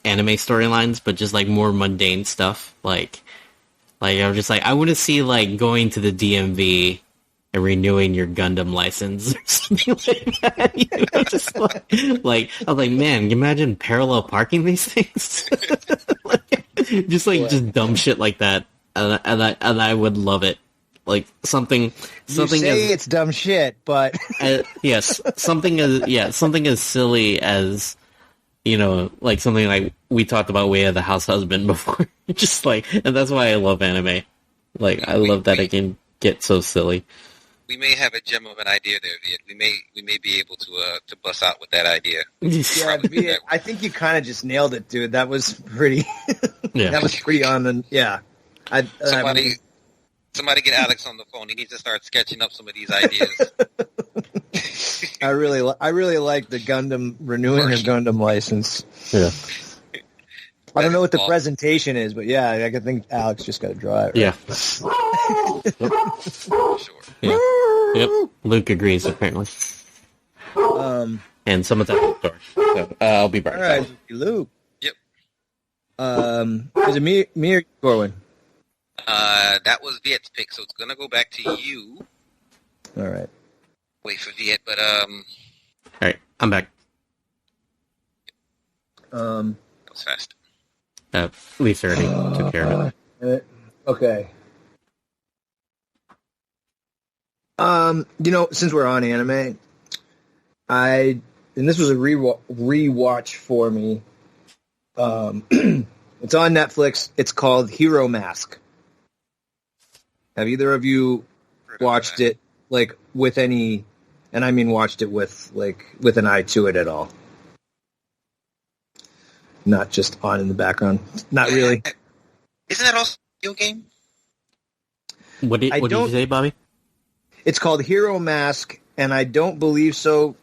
anime storylines, but just like more mundane stuff. Like I'm just like, I want to see like going to the DMV and renewing your Gundam license or something like that. You know, just like I was like, man, imagine parallel parking these things. just dumb shit like that, and I would love it. Like something you say it's dumb shit, but yes, something as silly as, you know, like something like we talked about Way of the House Husband before. Just like, and that's why I love anime. Like, I love that it can get so silly. We may have a gem of an idea there, Viet. We may be able to bust out with that idea. Yeah, Viet, I think you kind of just nailed it, dude. That was pretty. Yeah, that was pretty on the. Yeah, Somebody get Alex on the phone. He needs to start sketching up some of these ideas. I really like the Gundam renewing her Gundam license. Yeah. I don't know what the presentation is, but yeah, I think Alex just got to draw it. Right? Yeah. Sure. Yeah. Yep. Luke agrees, apparently. And someone's at the door, so I'll be back. All right, Luke. Yep. Is it me or you, Corwin? That was Viet's pick, so it's gonna go back to you. All right. Wait for Viet, but All right, I'm back. That was fast. Lisa already took care of it. Okay. You know, since we're on anime, and this was a rewatch for me. It's on Netflix. It's called Hero Mask. Have either of you watched it, like, with any, and I mean watched it with an eye to it at all? Not just on in the background. Not really. Isn't that also a video game? What did you say, Bobby? It's called Hero Mask, and I don't believe so,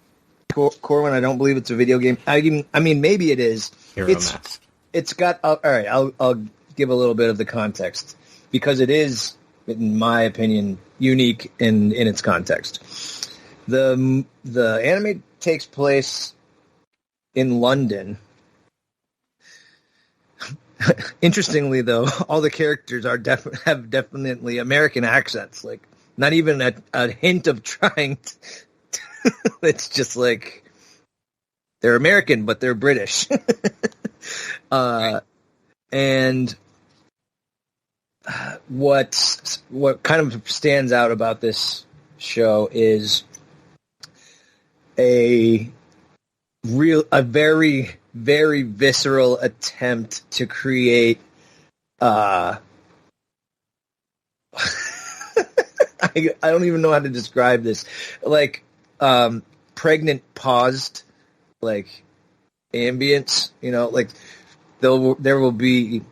Corwin. I don't believe it's a video game. I mean, maybe it is. Mask. It's got. All right, I'll give a little bit of the context, because it is, in my opinion, unique in its context. The anime takes place in London. Interestingly, though, all the characters have definitely American accents. Like, not even a hint of trying. It's just like they're American, but they're British. And what kind of stands out about this show is a very, very visceral attempt to create I don't even know how to describe this. Like, pregnant paused, like, ambience, you know, like, there will be,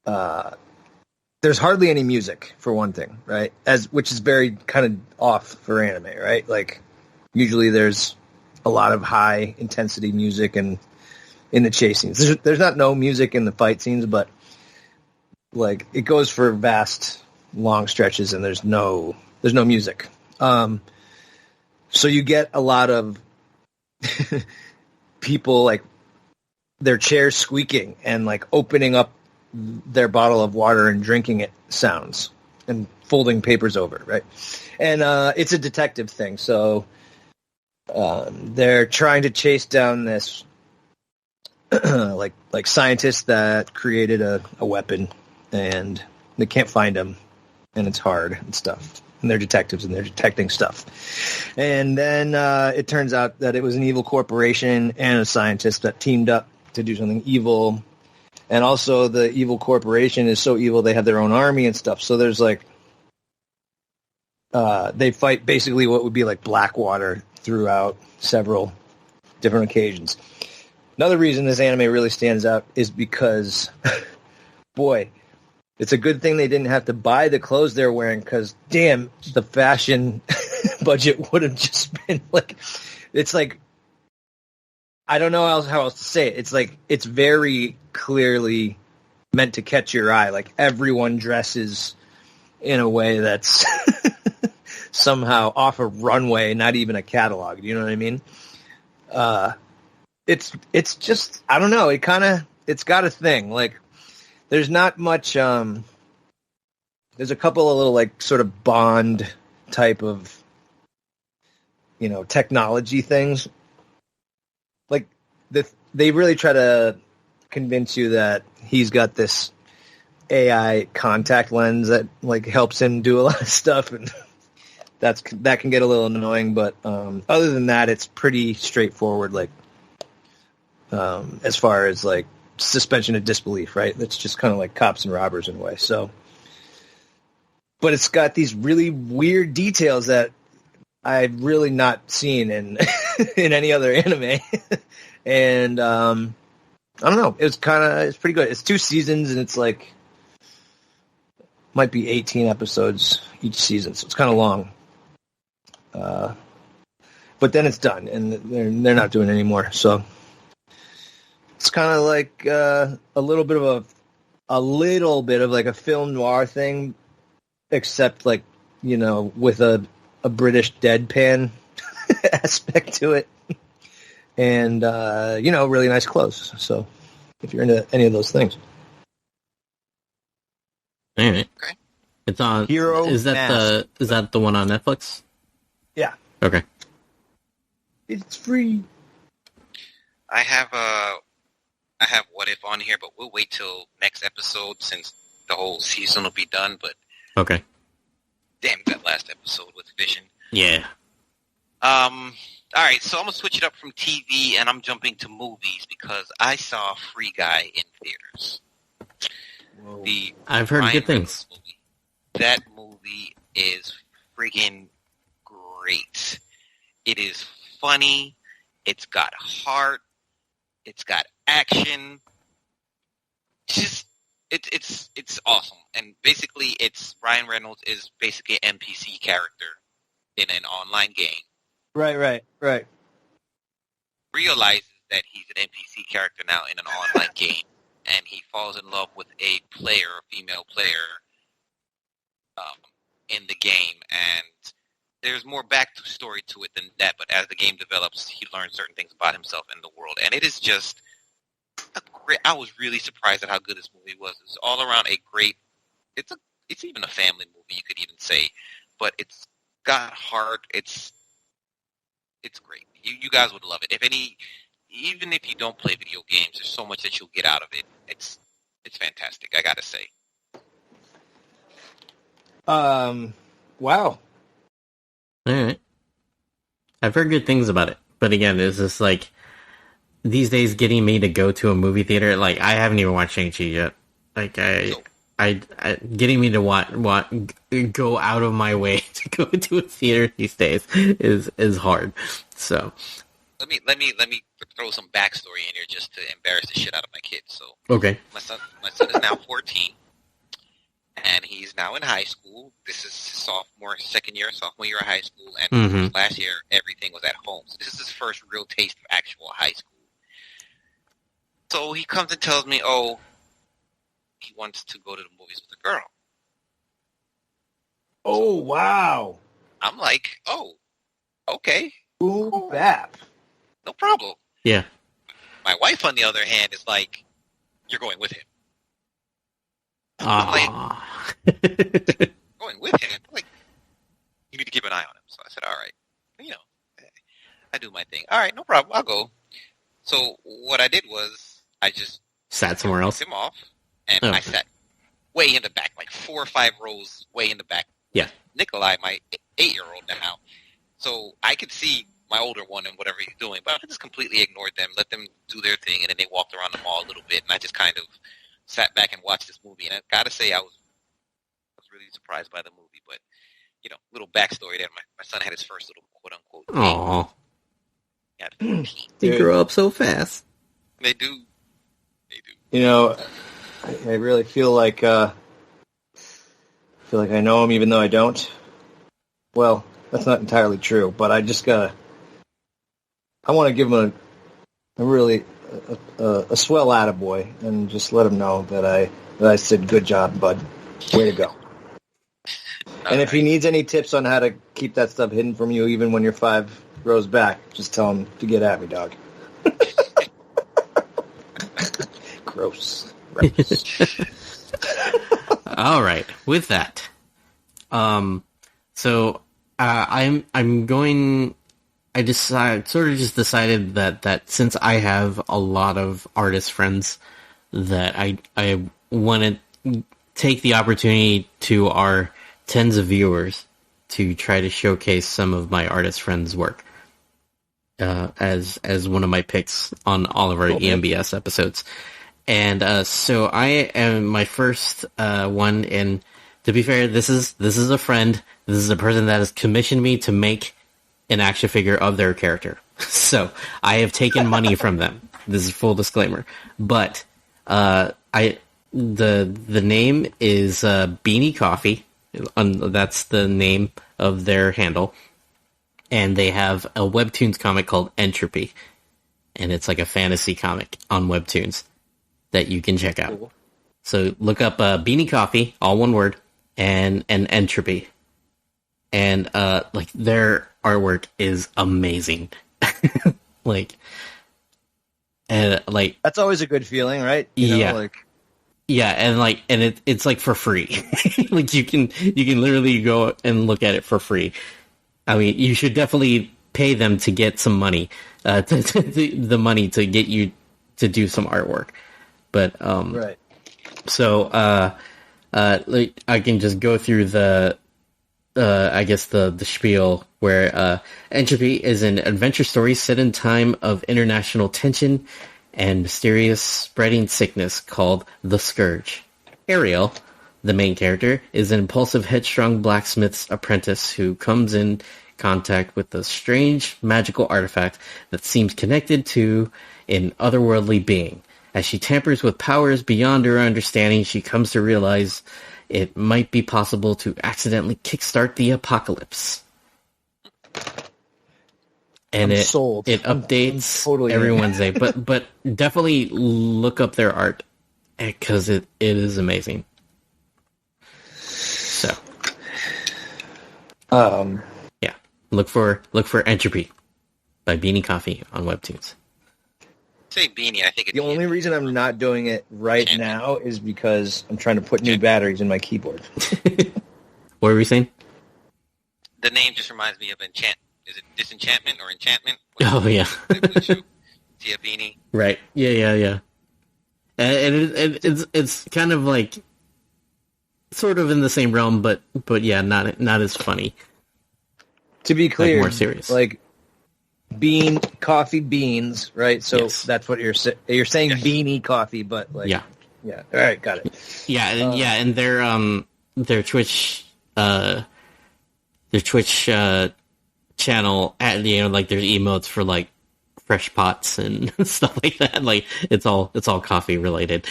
there's hardly any music, for one thing, right? Which is very kind of off for anime, right? Like, usually there's a lot of high intensity music and in the chase scenes. There's not no music in the fight scenes, but like it goes for vast long stretches and there's no music. So you get a lot of people like their chairs squeaking and like opening up their bottle of water and drinking it sounds and folding papers over, right? And it's a detective thing, so they're trying to chase down this like scientist that created a weapon, and they can't find him, and it's hard and stuff. And they're detectives, and they're detecting stuff. And then it turns out that it was an evil corporation and a scientist that teamed up to do something evil. And also the evil corporation is so evil they have their own army and stuff. So there's like, they fight basically what would be like Blackwater throughout several different occasions. Another reason this anime really stands out is because, boy, it's a good thing they didn't have to buy the clothes they're wearing, because, damn, the fashion budget would have just been like, it's like, I don't know how else to say it. It's like, it's very clearly meant to catch your eye. Like, everyone dresses in a way that's somehow off a runway, not even a catalog. You know what I mean? It's just, I don't know. It's got a thing. Like, there's not much, there's a couple of little, like, sort of Bond type of, you know, technology things. Like, they really try to convince you that he's got this AI contact lens that, like, helps him do a lot of stuff, and that can get a little annoying, but other than that, it's pretty straightforward, like, as far as, like, suspension of disbelief, right? It's just kind of like Cops and Robbers in a way. So, but it's got these really weird details that I've really not seen in in any other anime. And I don't know, it's pretty good. It's 2 seasons, and it's like might be 18 episodes each season, so it's kind of long. But then it's done, and they're not doing it anymore. So it's kind of like a little bit of like a film noir thing, except, like, you know, with a British deadpan aspect to it, and you know, really nice clothes. So if you're into any of those things, all right. Okay. It's on. Hero Is that the one on Netflix? yeah, Okay. it's free. I have What If on here, but we'll wait till next episode since the whole season will be done. But Okay. damn, that last episode with Vision. Yeah. All right, so I'm gonna switch it up from TV, and I'm jumping to movies because I saw Free Guy in theaters. Whoa. I've heard Ryan good things. Reynolds movie. That movie is friggin' great. It is funny. It's got heart. It's got action. It's awesome. And basically, it's Ryan Reynolds is basically an NPC character in an online game. Right. Realizes that he's an NPC character now in an online game, and he falls in love with a female player, in the game. And there's more backstory to it than that. But as the game develops, he learns certain things about himself and the world, and it is just I was really surprised at how good this movie was. It's all around a great. It's even a family movie, you could even say, but it's got heart. It's great. You guys would love it. Even if you don't play video games, there's so much that you'll get out of it. It's fantastic, I gotta say. Wow. All right. I've heard good things about it, but again, it's just like these days getting me to go to a movie theater. Like, I haven't even watched Shang-Chi yet. Like, I getting me to go out of my way to go to a theater these days is hard. So let me throw some backstory in here just to embarrass the shit out of my kids. So okay, my son is now 14, and he's now in high school. This is sophomore year of high school, and last year everything was at home. So this is his first real taste of actual high school. So he comes and tells me, he wants to go to the movies with a girl. Oh, wow. I'm like, okay. Boom, bap. No problem. Yeah. My wife, on the other hand, is like, you're going with him. Ah. Going with him? Like, you need to keep an eye on him. So I said, all right. You know, I do my thing. All right, no problem. I'll go. So what I did was I just sat somewhere else. Him off, and I sat way in the back, like 4 or 5 rows way in the back. Yeah. Nikolai, my 8-year-old now. So I could see my older one and whatever he's doing, but I just completely ignored them, let them do their thing, and then they walked around the mall a little bit, and I just kind of sat back and watched this movie, and I gotta say I was really surprised by the movie. But little backstory there. My son had his first little quote unquote. Aww. Yeah, They grow up so fast. They do. I really feel like I know him even though I don't. Well, that's not entirely true, but I want to give him a really swell attaboy and just let him know that I said good job, bud. Way to go. And if he needs any tips on how to keep that stuff hidden from you even when you're 5 rows back, just tell him to get at me, dog. Gross. All right. With that, so I decided that since I have a lot of artist friends, that I want to take the opportunity to our tens of viewers to try to showcase some of my artist friends' work as one of my picks on all of our EMBS episodes. And so I am my first one, and to be fair, this is a friend. This is a person that has commissioned me to make an action figure of their character. So I have taken money from them. This is full disclaimer. But the name is Beanie Coffee. That's the name of their handle. And they have a Webtoons comic called Entropy. And it's like a fantasy comic on Webtoons that you can check out. Cool. So look up Beanie Coffee, all one word, and Entropy. And their artwork is amazing. that's always a good feeling, right? Yeah, and it's like for free. Like you can literally go and look at it for free. I mean, you should definitely pay them to get some money, the money to get you to do some artwork. But right. So I can just go through the spiel where Entropy is an adventure story set in time of international tension and mysterious spreading sickness called the Scourge. Ariel, the main character, is an impulsive, headstrong blacksmith's apprentice who comes in contact with a strange magical artifact that seems connected to an otherworldly being. As she tampers with powers beyond her understanding, she comes to realize it might be possible to accidentally kickstart the apocalypse. And it updates totally every Wednesday, but definitely look up their art because it is amazing. So, yeah, look for Entropy by Beanie Coffee on Webtoons. Say Beanie, I think the only reason I'm not doing it right now is because I'm trying to put new batteries in my keyboard. What were we saying? The name just reminds me of Enchant. Is it Disenchantment or Enchantment? Oh, yeah. Tia Beanie. Right. Yeah. And it's kind of like sort of in the same realm, but yeah, not as funny. To be clear, like more serious. Like coffee beans, right? So yes. That's what you're saying. You're saying yes. Beanie Coffee, but like yeah. All right, got it. Yeah, and their Twitch channel, like there's emotes for like fresh pots and stuff like that. Like it's all coffee related.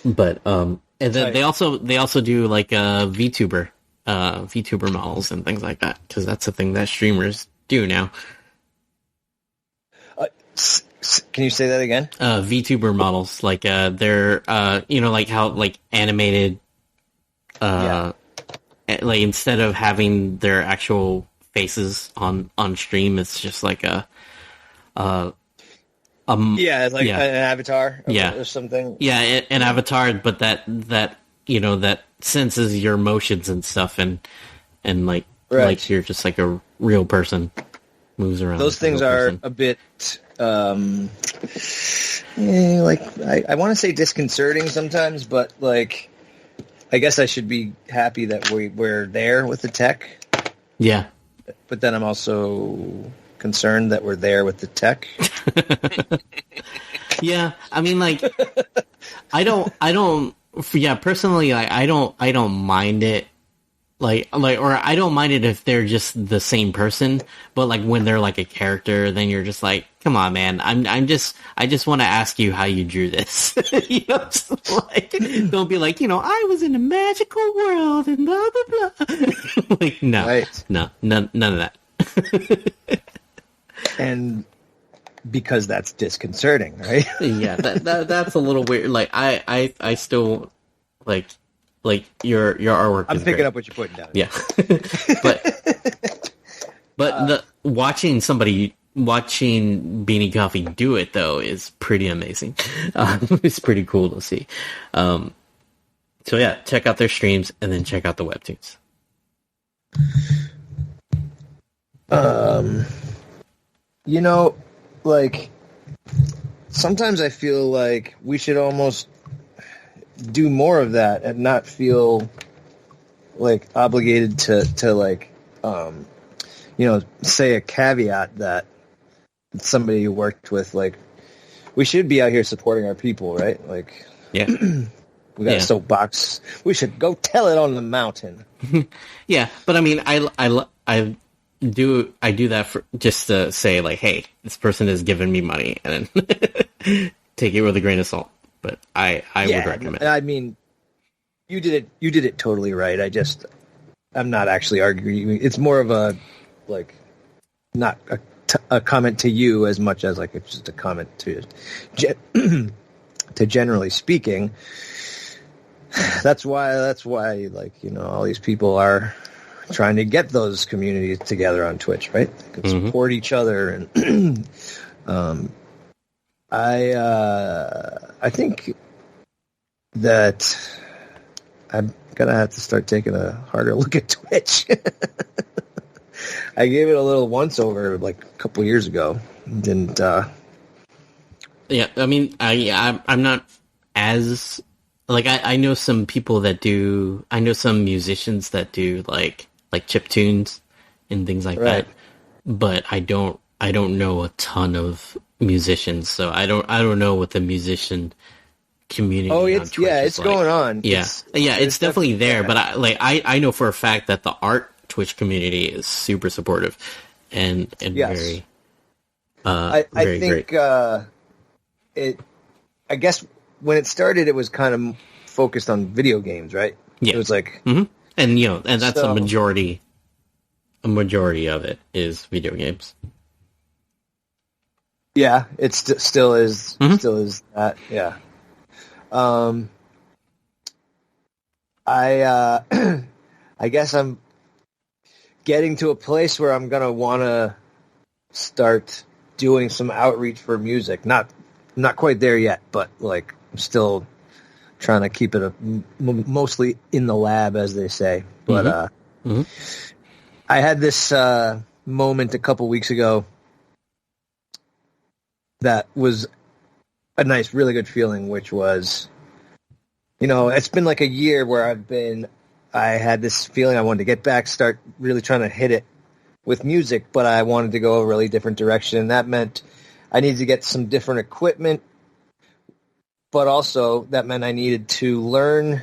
But and then they also do like VTuber models and things like that, because that's a thing that streamers do now. Can you say that again? VTuber models, like they're like how like animated like instead of having their actual faces on stream, it's just like it's like an avatar or something. Yeah, an avatar, but that senses your emotions and stuff, and like right. like you're just like a real person, moves around. Those things are a bit like I want to say disconcerting sometimes, but like I guess I should be happy that we're there with the tech. Yeah. But then I'm also concerned that we're there with the tech. Yeah, I mean, like, Yeah, personally, I don't mind it. Or I don't mind it if they're just the same person, but like when they're like a character, then you're just like, come on, man. I just want to ask you how you drew this. Just like, don't be like, I was in a magical world and blah blah blah. Like, no, right. no, none of that. And because that's disconcerting, right? Yeah, that's a little weird. Like, I still like your artwork. I'm is picking great. up what you're putting down. Yeah, but watching Beanie Coffee do it though is pretty amazing. It's pretty cool to see. So yeah, check out their streams and then check out the webtoons. Like sometimes I feel like we should almost do more of that and not feel like obligated to like say a caveat that somebody you worked with. Like, we should be out here supporting our people, right? Like, Yeah. We got a soapbox. We should go tell it on the mountain. Yeah, but I mean, I do that for just to say, like, hey, this person has given me money, and then take it with a grain of salt. But I would recommend. I mean, you did it totally right. I'm not actually arguing. It's more of a like, not a comment to you as much as like it's just a comment to generally speaking. That's why like, all these people are trying to get those communities together on Twitch, right? They can support each other, and I think that I'm gonna have to start taking a harder look at Twitch. I gave it a little once over like a couple years ago. Didn't. Yeah, I mean, I'm not as like I know some people that do. I know some musicians that do like chip tunes and things like that. But I don't know a ton of musicians, so I don't know what the musician community. Oh, it's on Twitch it's like. Going on. Yeah, it's definitely there. But I know for a fact that the art Twitch community is super supportive and very. I think great. I guess when it started, it was kind of focused on video games, right? Yeah, it was like, and that's a majority. A majority of it is video games. Yeah, it still is. Still is that. Yeah. I guess I'm getting to a place where I'm gonna want to start doing some outreach for music. Not quite there yet, but like I'm still trying to keep it mostly in the lab, as they say. But I had this moment a couple weeks ago that was a nice, really good feeling, which was, it's been like a year where I had this feeling I wanted to get back, start really trying to hit it with music, but I wanted to go a really different direction. And that meant I needed to get some different equipment, but also that meant I needed to learn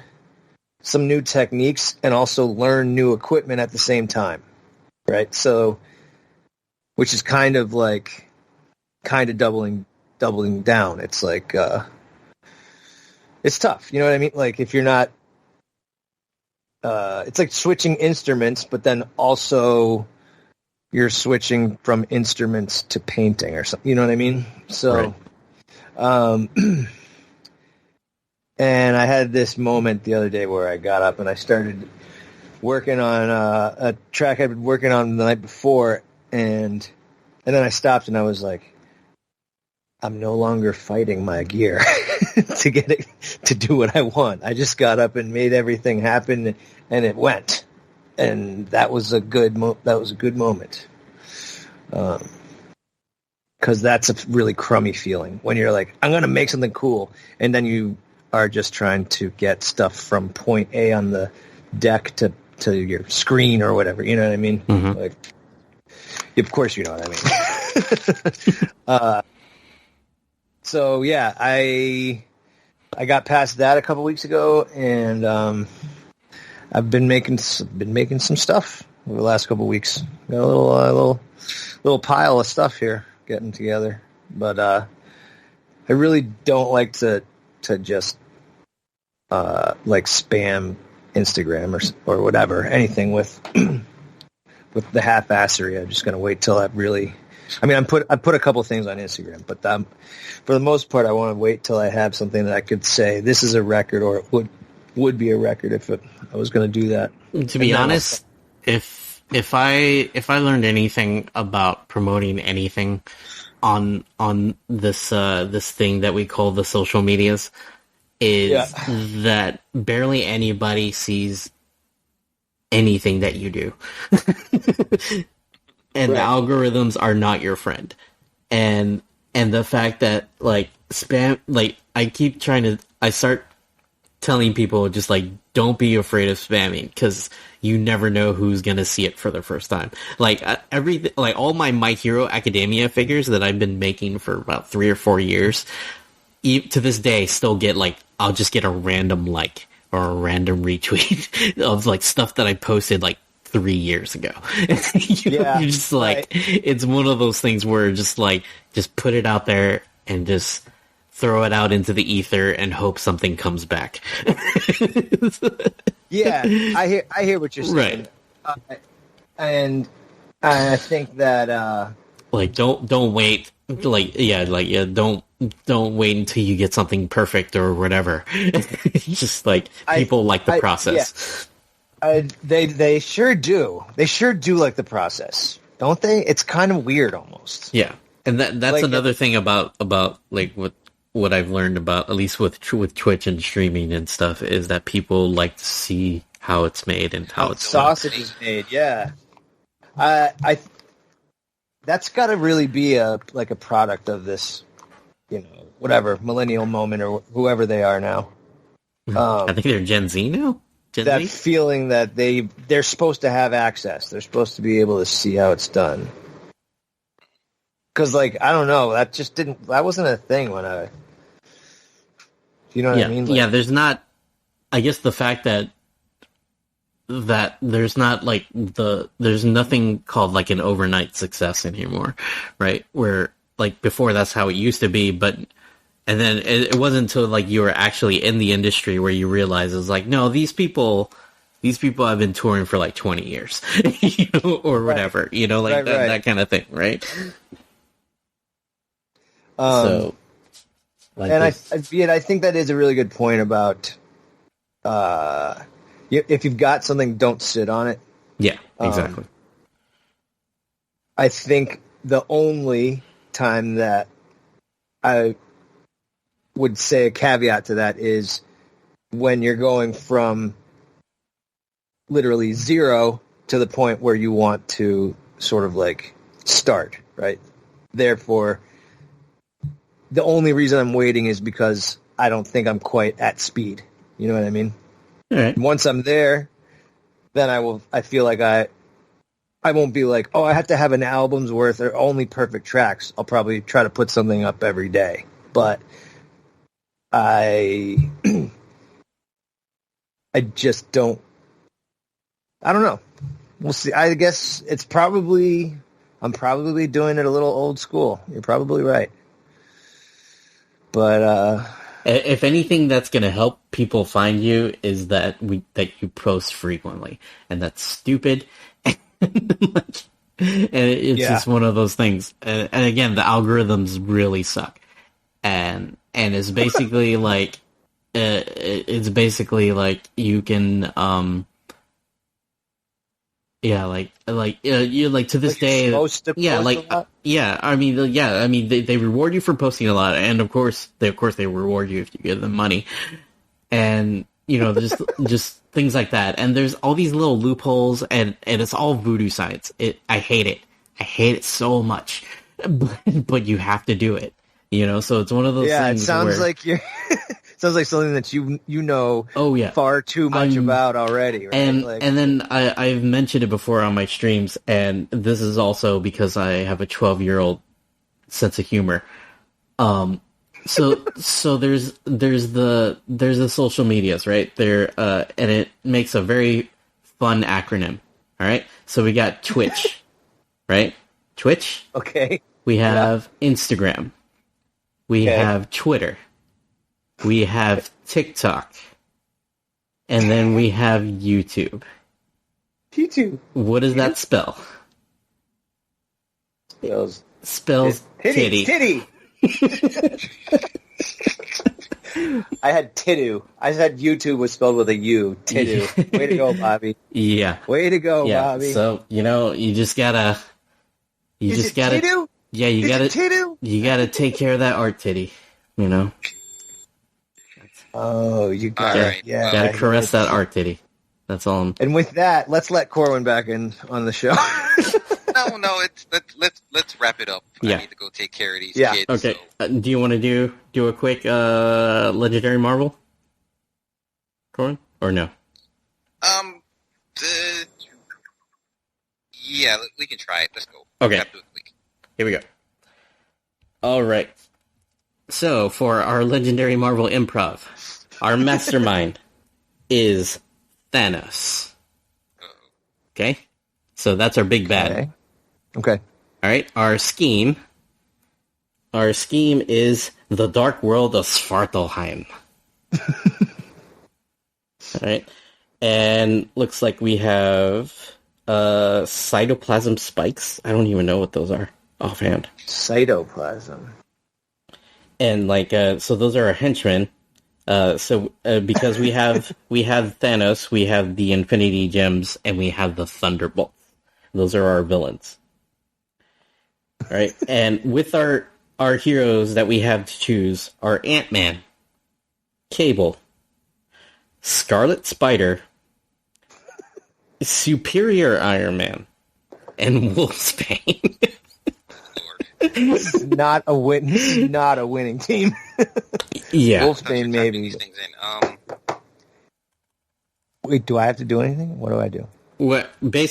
some new techniques and also learn new equipment at the same time. Right. So, which is kind of doubling down. It's like, it's tough. You know what I mean? Like if you're not, it's like switching instruments, but then also you're switching from instruments to painting or something. You know what I mean? So, and I had this moment the other day where I got up and I started working on a track I'd been working on the night before, and then I stopped and I was like, I'm no longer fighting my gear to get it to do what I want. I just got up and made everything happen, and it went, and that was a good moment. Because that's a really crummy feeling when you're like, I'm gonna make something cool, and then you are just trying to get stuff from point A on the deck to your screen or whatever. You know what I mean? Like, of course you know what I mean. So yeah, I I got past that a couple weeks ago, and I've been making some stuff over the last couple weeks. Got a little pile of stuff here getting together, but I really don't like to just like spam Instagram or whatever, anything with with the half-assery. I'm just gonna wait till I really. I mean, I put a couple things on Instagram, but for the most part, I want to wait till I have something that I could say this is a record, or it would be a record if I was going to do that. To be honest, if I learned anything about promoting anything on this this thing that we call the social medias, is that barely anybody sees anything that you do. And the algorithms are not your friend. And the fact that, like, spam, like, I start telling people, just, like, don't be afraid of spamming, because you never know who's gonna see it for the first time. Like, all my My Hero Academia figures that I've been making for about 3 or 4 years, to this day, still get, like, I'll just get a random like, or a random retweet of, like, stuff that I posted, like, 3 years ago. You're just like, it's one of those things where just put it out there and just throw it out into the ether and hope something comes back. Yeah, I hear what you're saying. Right. And I think that like, don't wait. Don't wait until you get something perfect or whatever. Just like, people like the process. They sure do. They sure do like the process, don't they? It's kind of weird, almost. Yeah, and that's like, another thing about like what I've learned about, at least with Twitch and streaming and stuff, is that people like to see how it's made and how it's sausage is made. Yeah, I that's got to really be a product of this, whatever millennial moment or whoever they are now. I think they're Gen Z now. That feeling that they're supposed to have access. They're supposed to be able to see how it's done. Because, like, I don't know. That wasn't a thing when I... You know what I mean? Like, yeah, there's not... I guess the fact that there's not, like, there's nothing called, like, an overnight success anymore, right? Where, like, before that's how it used to be, but... And then it wasn't until, like, you were actually in the industry where you realize it was like, no, these people have been touring for like 20 years, or whatever, that kind of thing, right? So, like, and I think that is a really good point about if you've got something, don't sit on it. Yeah, exactly. I think the only time that I would say a caveat to that is when you're going from literally zero to the point where you want to sort of like start, right? Therefore, the only reason I'm waiting is because I don't think I'm quite at speed. You know what I mean? All right. Once I'm there, then I feel like I won't be like, oh, I have to have an album's worth or only perfect tracks. I'll probably try to put something up every day. But I just don't. I don't know. We'll see. I guess I'm probably doing it a little old school. You're probably right. But if anything, that's going to help people find you is that you post frequently, and that's stupid. And it's just one of those things. And again, the algorithms really suck. And it's basically like you can you like to this day I mean they reward you for posting a lot, and of course they reward you if you give them money, and just things like that. And there's all these little loopholes, and it's all voodoo science. I hate it so much, but you have to do it. So it's one of those things. Yeah, it sounds like you're. Sounds like something that you know. Oh, yeah. Far too much about already. Right? And then I've mentioned it before on my streams, and this is also because I have a 12-year-old sense of humor. So there's the social medias, right? There and it makes a very fun acronym. All right. So we got Twitch, right? Twitch. Okay. We have Instagram. We have Twitter. We have TikTok. And then we have YouTube. YouTube. What does that spell? Spells titty. Titty. I had tittu. I said YouTube was spelled with a U. Tittu. Way to go, Bobby. Yeah. Way to go, Bobby. So, you just gotta... Tittu? Yeah, you gotta take care of that art titty, Oh, you got it. Right. Yeah. Gotta caress that art titty. That's all. And with that, let's let Corwin back in on the show. No. Let's wrap it up. Yeah. I need to go take care of these kids. Okay. So. Do you want to do a quick Legendary Marvel, Corwin, or no? Yeah, we can try it. Let's go. Okay. Have to do it quick. Here we go. All right. So for our Legendary Marvel Improv, our Mastermind is Thanos. Okay. So that's our big bad. Okay. All right. Our scheme is the Dark World of Svartalfheim. All right. And looks like we have cytoplasm spikes. I don't even know what those are offhand. Cytoplasm. And so those are our henchmen. Because we have Thanos, we have the Infinity Gems, and we have the Thunderbolts. Those are our villains. All right. And with our heroes that we have to choose are Ant-Man, Cable, Scarlet Spider, Superior Iron Man, and Wolfsbane. This is not a winning team. Yeah. Wolfsbane maybe. These things in. Wait, do I have to do anything? What do I do? What we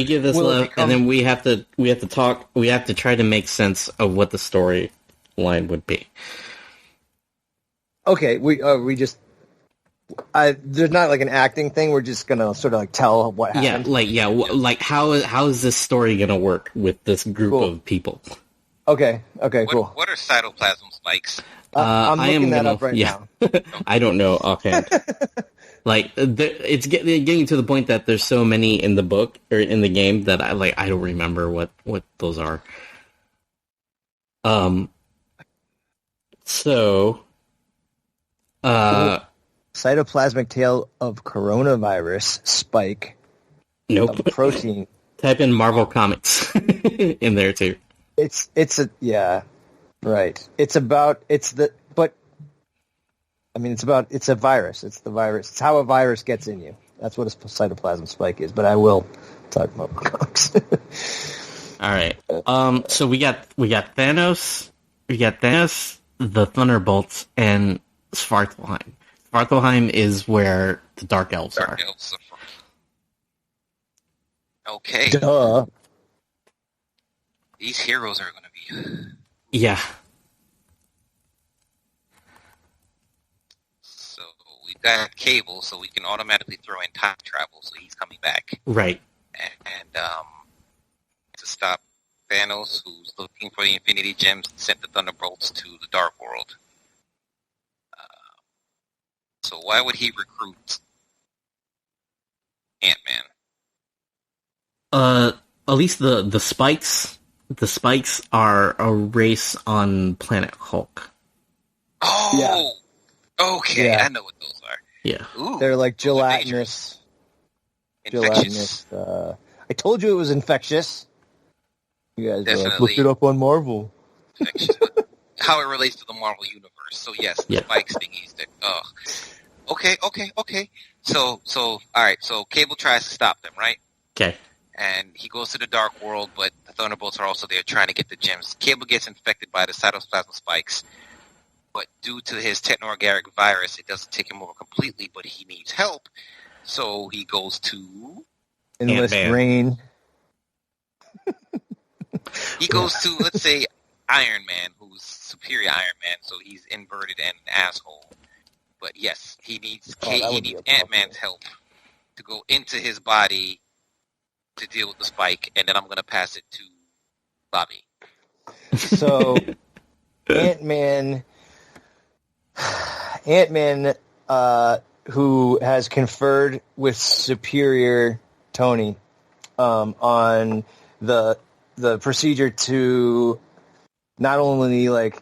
give this love, and then we have to talk. We have to try to make sense of what the storyline would be. Okay, there's not like an acting thing. We're just gonna sort of tell what happened. How is this story gonna work with this group of people? Okay, cool. What are cytoplasm spikes? I'm looking that up right now. I don't know offhand. It's getting to the point that there's so many in the book or in the game that I don't remember what those are. Cytoplasmic tail of coronavirus spike. Nope. Protein. Type in Marvel Comics in there too. It's a right. It's a virus. It's the virus. It's how a virus gets in you. That's what a cytoplasm spike is. But I will talk about comics. All right. So we got Thanos. We got Thanos, the Thunderbolts, and Svartalfheim. Svartalfheim is where the Dark Elves are. Okay. Duh. These heroes are going to be... Yeah. So we've got Cable, so we can automatically throw in time travel, so he's coming back. Right. And to stop Thanos, who's looking for the Infinity Gems, sent the Thunderbolts to the Dark World. So why would he recruit Ant-Man? At least the spikes. The spikes are a race on Planet Hulk. Oh, yeah. Okay, yeah. I know what those are. Yeah, Ooh, they're like gelatinous. Infectious. I told you it was infectious. You guys Definitely. Look it up on Marvel. Infectious. How it relates to the Marvel universe. So yes, the spikes thingies. Okay. So all right. So Cable tries to stop them, right? Okay. And he goes to the Dark World, but the Thunderbolts are also there trying to get the gems. Cable gets infected by the cytoplasm spikes, but due to his techno-organic virus, it doesn't take him over completely, but he needs help. So he goes to... Endless Rain. He goes to, let's say, Iron Man, who's Superior Iron Man, so he's inverted and an asshole. But yes, he needs Ant-Man's help to go into his body to deal with the spike, and then I'm going to pass it to Bobby. So, Ant-Man, who has conferred with Superior Tony on the procedure to not only like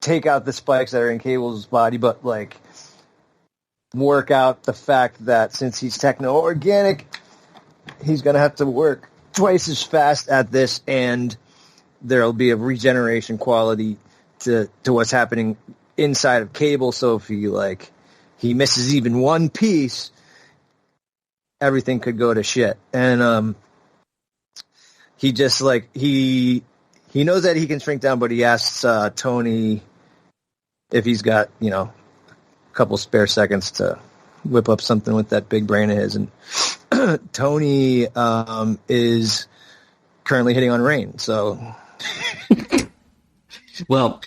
take out the spikes that are in Cable's body, but like work out the fact that since he's techno-organic, he's going to have to work twice as fast at this, and there'll be a regeneration quality to what's happening inside of Cable. So if he misses even one piece, everything could go to shit. And he just he knows that he can shrink down, but he asks Tony if he's got a couple spare seconds to whip up something with that big brain of his. And Tony is currently hitting on Rain, so. Well,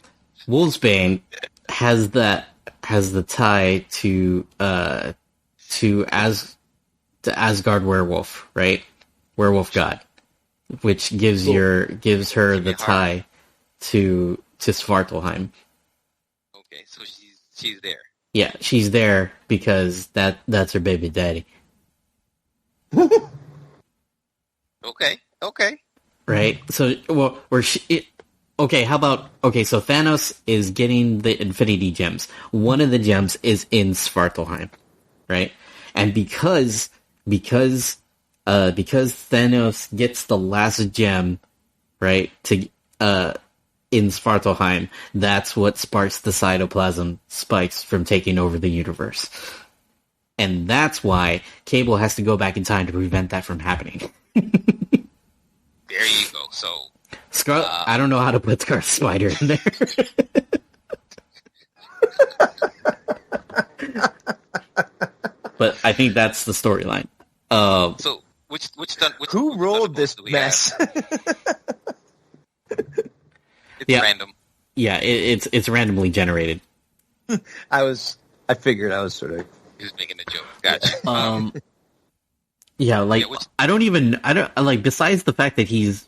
Wolfsbane has the tie to Asgard werewolf, right? Werewolf god, which gives her the tie to Svartalfheim. Okay, so she's there. Yeah, she's there because that's her baby daddy. Okay. Right. So, so Thanos is getting the Infinity Gems. One of the gems is in Svartalfheim, right? And because Thanos gets the last gem, right, in Svartalfheim, that's what sparks the Cytoplasm spikes from taking over the universe. And that's why Cable has to go back in time to prevent that from happening. There you go. So Scarlet, I don't know how to put Scarlet Spider in there. But I think that's the storyline. So who rolled this mess? It's random. Yeah, it's randomly generated. I figured I was sort of. He was making a joke. Gotcha. I don't besides the fact that he's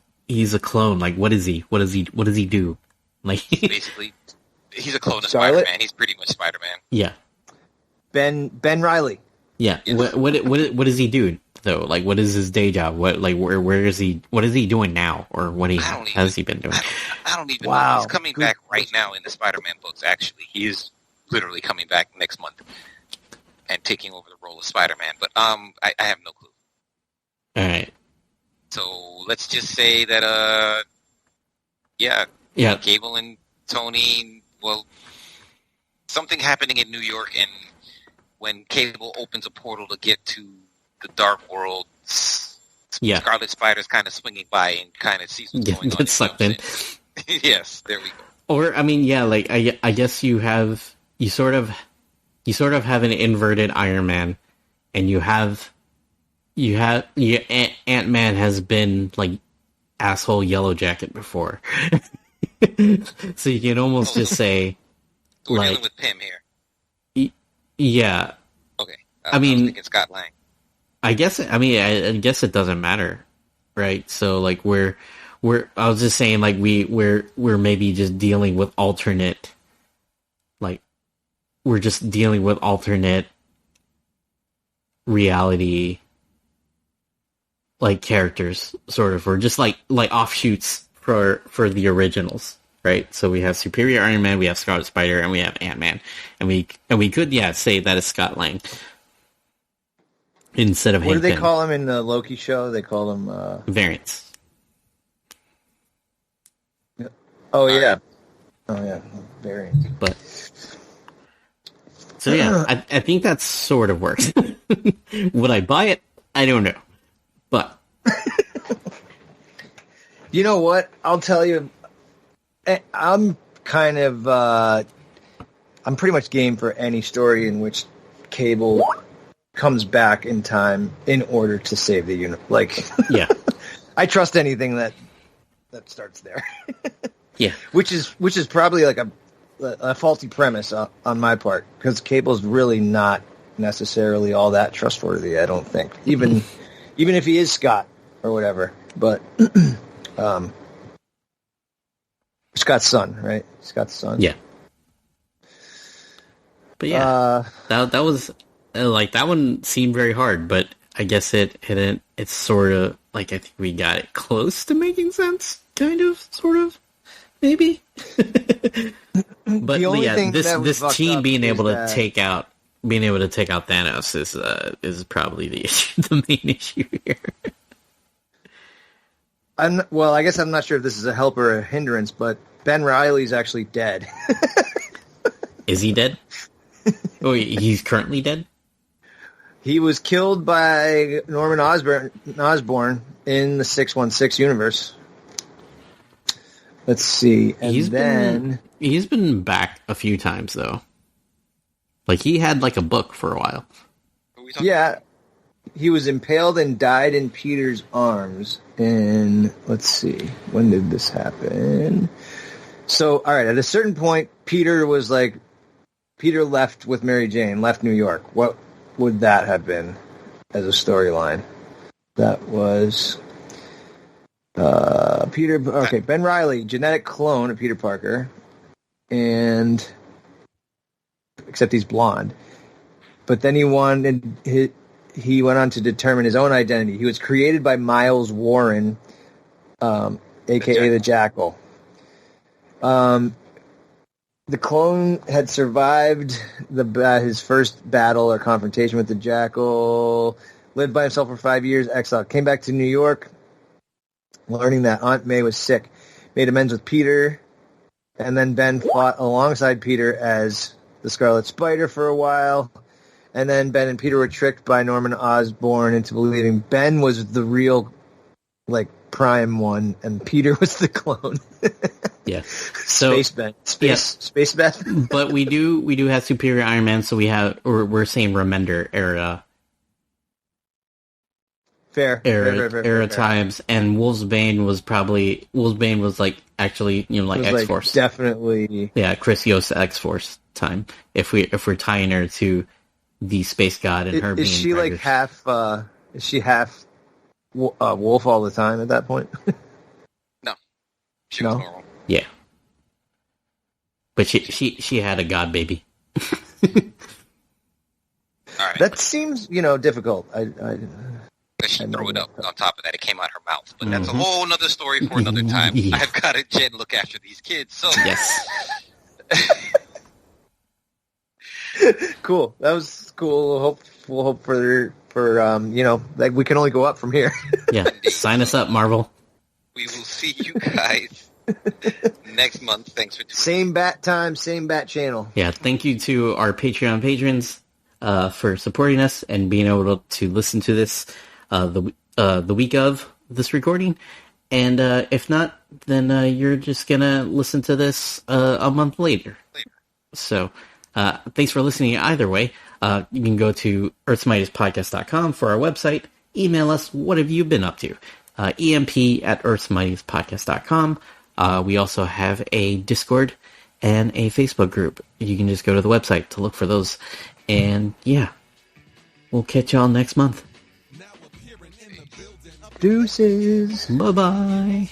a clone, like what is he? What does he do? Like basically he's a clone of Scarlet? Spider-Man. He's pretty much Spider-Man. Yeah. Ben Reilly. Yeah. Yes. What does he do though? Like what is his day job? Where is he? What is he doing now? Or has he been doing? I don't even know. He's coming back right now in the Spider-Man books, actually. He is literally coming back next month and taking over the role of Spider-Man. But I have no clue. Alright. So let's just say that Cable and Tony, something happening in New York, and when Cable opens a portal to get to the Dark World, Scarlet Spider's kind of swinging by and kind of sees what's going on. Gets sucked in. Yes, there we go. Or I guess you sort of have an inverted Iron Man, and Ant-Man has been like asshole Yellow Jacket before. So you can almost just say we're dealing with Pym here. Yeah. Okay. I mean, was thinking Scott Lang. I guess it doesn't matter, right? So like I was just saying like we're maybe just dealing with alternate, like we're just dealing with alternate reality, like characters, sort of, or just like offshoots for the originals, right? So we have Superior Iron Man, we have Scarlet Spider, and we have Ant-Man, and we could say that is Scott Lang instead of what Hank do they Pym. call him in the Loki show? They call him variants. Oh yeah, variant. But so yeah, I think that sort of works. Would I buy it? I don't know, but you know what? I'll tell you, I'm kind of I'm pretty much game for any story in which Cable comes back in time in order to save the universe. Like, yeah, I trust anything that starts there. Yeah. Which is probably like a faulty premise on my part, because Cable's really not necessarily all that trustworthy, I don't think. Even if he is Scott or whatever. But Scott's son, right? Scott's son. Yeah. But yeah, that was like, that one seemed very hard, but I guess it's sort of like, I think we got it close to making sense, kind of, sort of, maybe. But yeah, this team being able to take out Thanos is probably the issue, the main issue here. I guess I'm not sure if this is a help or a hindrance, but Ben Reilly's actually dead. Is he dead? Oh, he's currently dead? He was killed by Norman Osborn in the 616 universe. Let's see. He's been back a few times, though. Like, he had like a book for a while. Yeah. He was impaled and died in Peter's arms. And let's see, when did this happen? So, all right, at a certain point, Peter left with Mary Jane, left New York. What would that have been as a storyline? That was Peter. Okay, Ben Reilly, genetic clone of Peter Parker, and except he's blonde. But then he went on to determine his own identity. He was created by Miles Warren, a.k.a. the Jackal. The clone had survived his first battle or confrontation with the Jackal, lived by himself for 5 years, exiled, came back to New York, learning that Aunt May was sick, made amends with Peter, and then Ben fought alongside Peter as the Scarlet Spider for a while. And then Ben and Peter were tricked by Norman Osborn into believing Ben was the real, like, prime one, and Peter was the clone. Yeah. So, Space Ben. Space Ben. But we do have Superior Iron Man, so we're saying Remender era. Fair times, and Wolfsbane was like, actually, like X-Force. Like, definitely. Yeah, Chris Yost X-Force time. If we're tying her to the space god and her being is she predators. like half? Is she half wolf all the time at that point? No, she was normal. Yeah, but she had a god baby. All right, that seems difficult. She threw it up on top of that. It came out her mouth, but that's a whole nother story for another time. Yeah. I've got to Jen look after these kids. So yes. Cool. That was cool. We'll hope for like, we can only go up from here. Yeah. Sign us up, Marvel. We will see you guys next month. Thanks for tuning in. Same bat time, same bat channel. Yeah. Thank you to our Patreon patrons for supporting us and being able to listen to this the week of this recording. And if not, then you're just gonna listen to this a month later. So. Thanks for listening either way. You can go to earthsmightiestpodcast.com for our website. Email us, what have you been up to? EMP@earthsmightiestpodcast.com. We also have a Discord and a Facebook group. You can just go to the website to look for those. And yeah, we'll catch y'all next month. Deuces. Bye-bye.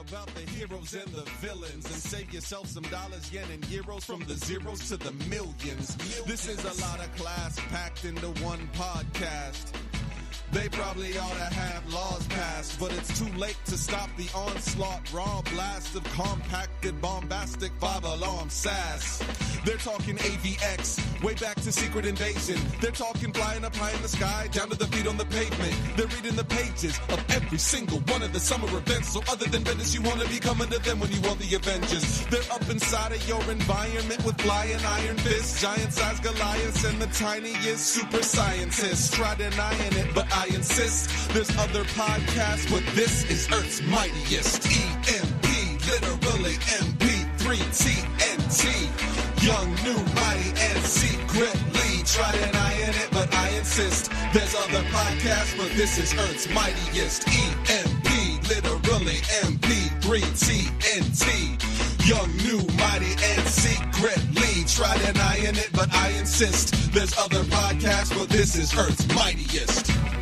About the heroes and the villains, and save yourself some dollars, yen, and euros, from the zeros to the millions. This is a lot of class packed into one podcast. They probably ought to have laws passed, but it's too late to stop the onslaught. Raw blast of compacted, bombastic, five-alarm sass. They're talking AVX, way back to Secret Invasion. They're talking flying up high in the sky, down to the feet on the pavement. They're reading the pages of every single one of the summer events. So other than Venice, you want to be coming to them when you want the Avengers. They're up inside of your environment with flying iron fists, giant-sized Goliaths, and the tiniest super scientists. Try denying it, but I insist. There's other podcasts, but this is Earth's Mightiest. EMP, literally MP3 TNT. Young, new, mighty, and secretly. Try denying it, but I insist. There's other podcasts, but this is Earth's Mightiest. EMP, literally MP3 3 TNT. Young, new, mighty, and secretly try denying it, but I insist. There's other podcasts, but this is Earth's Mightiest.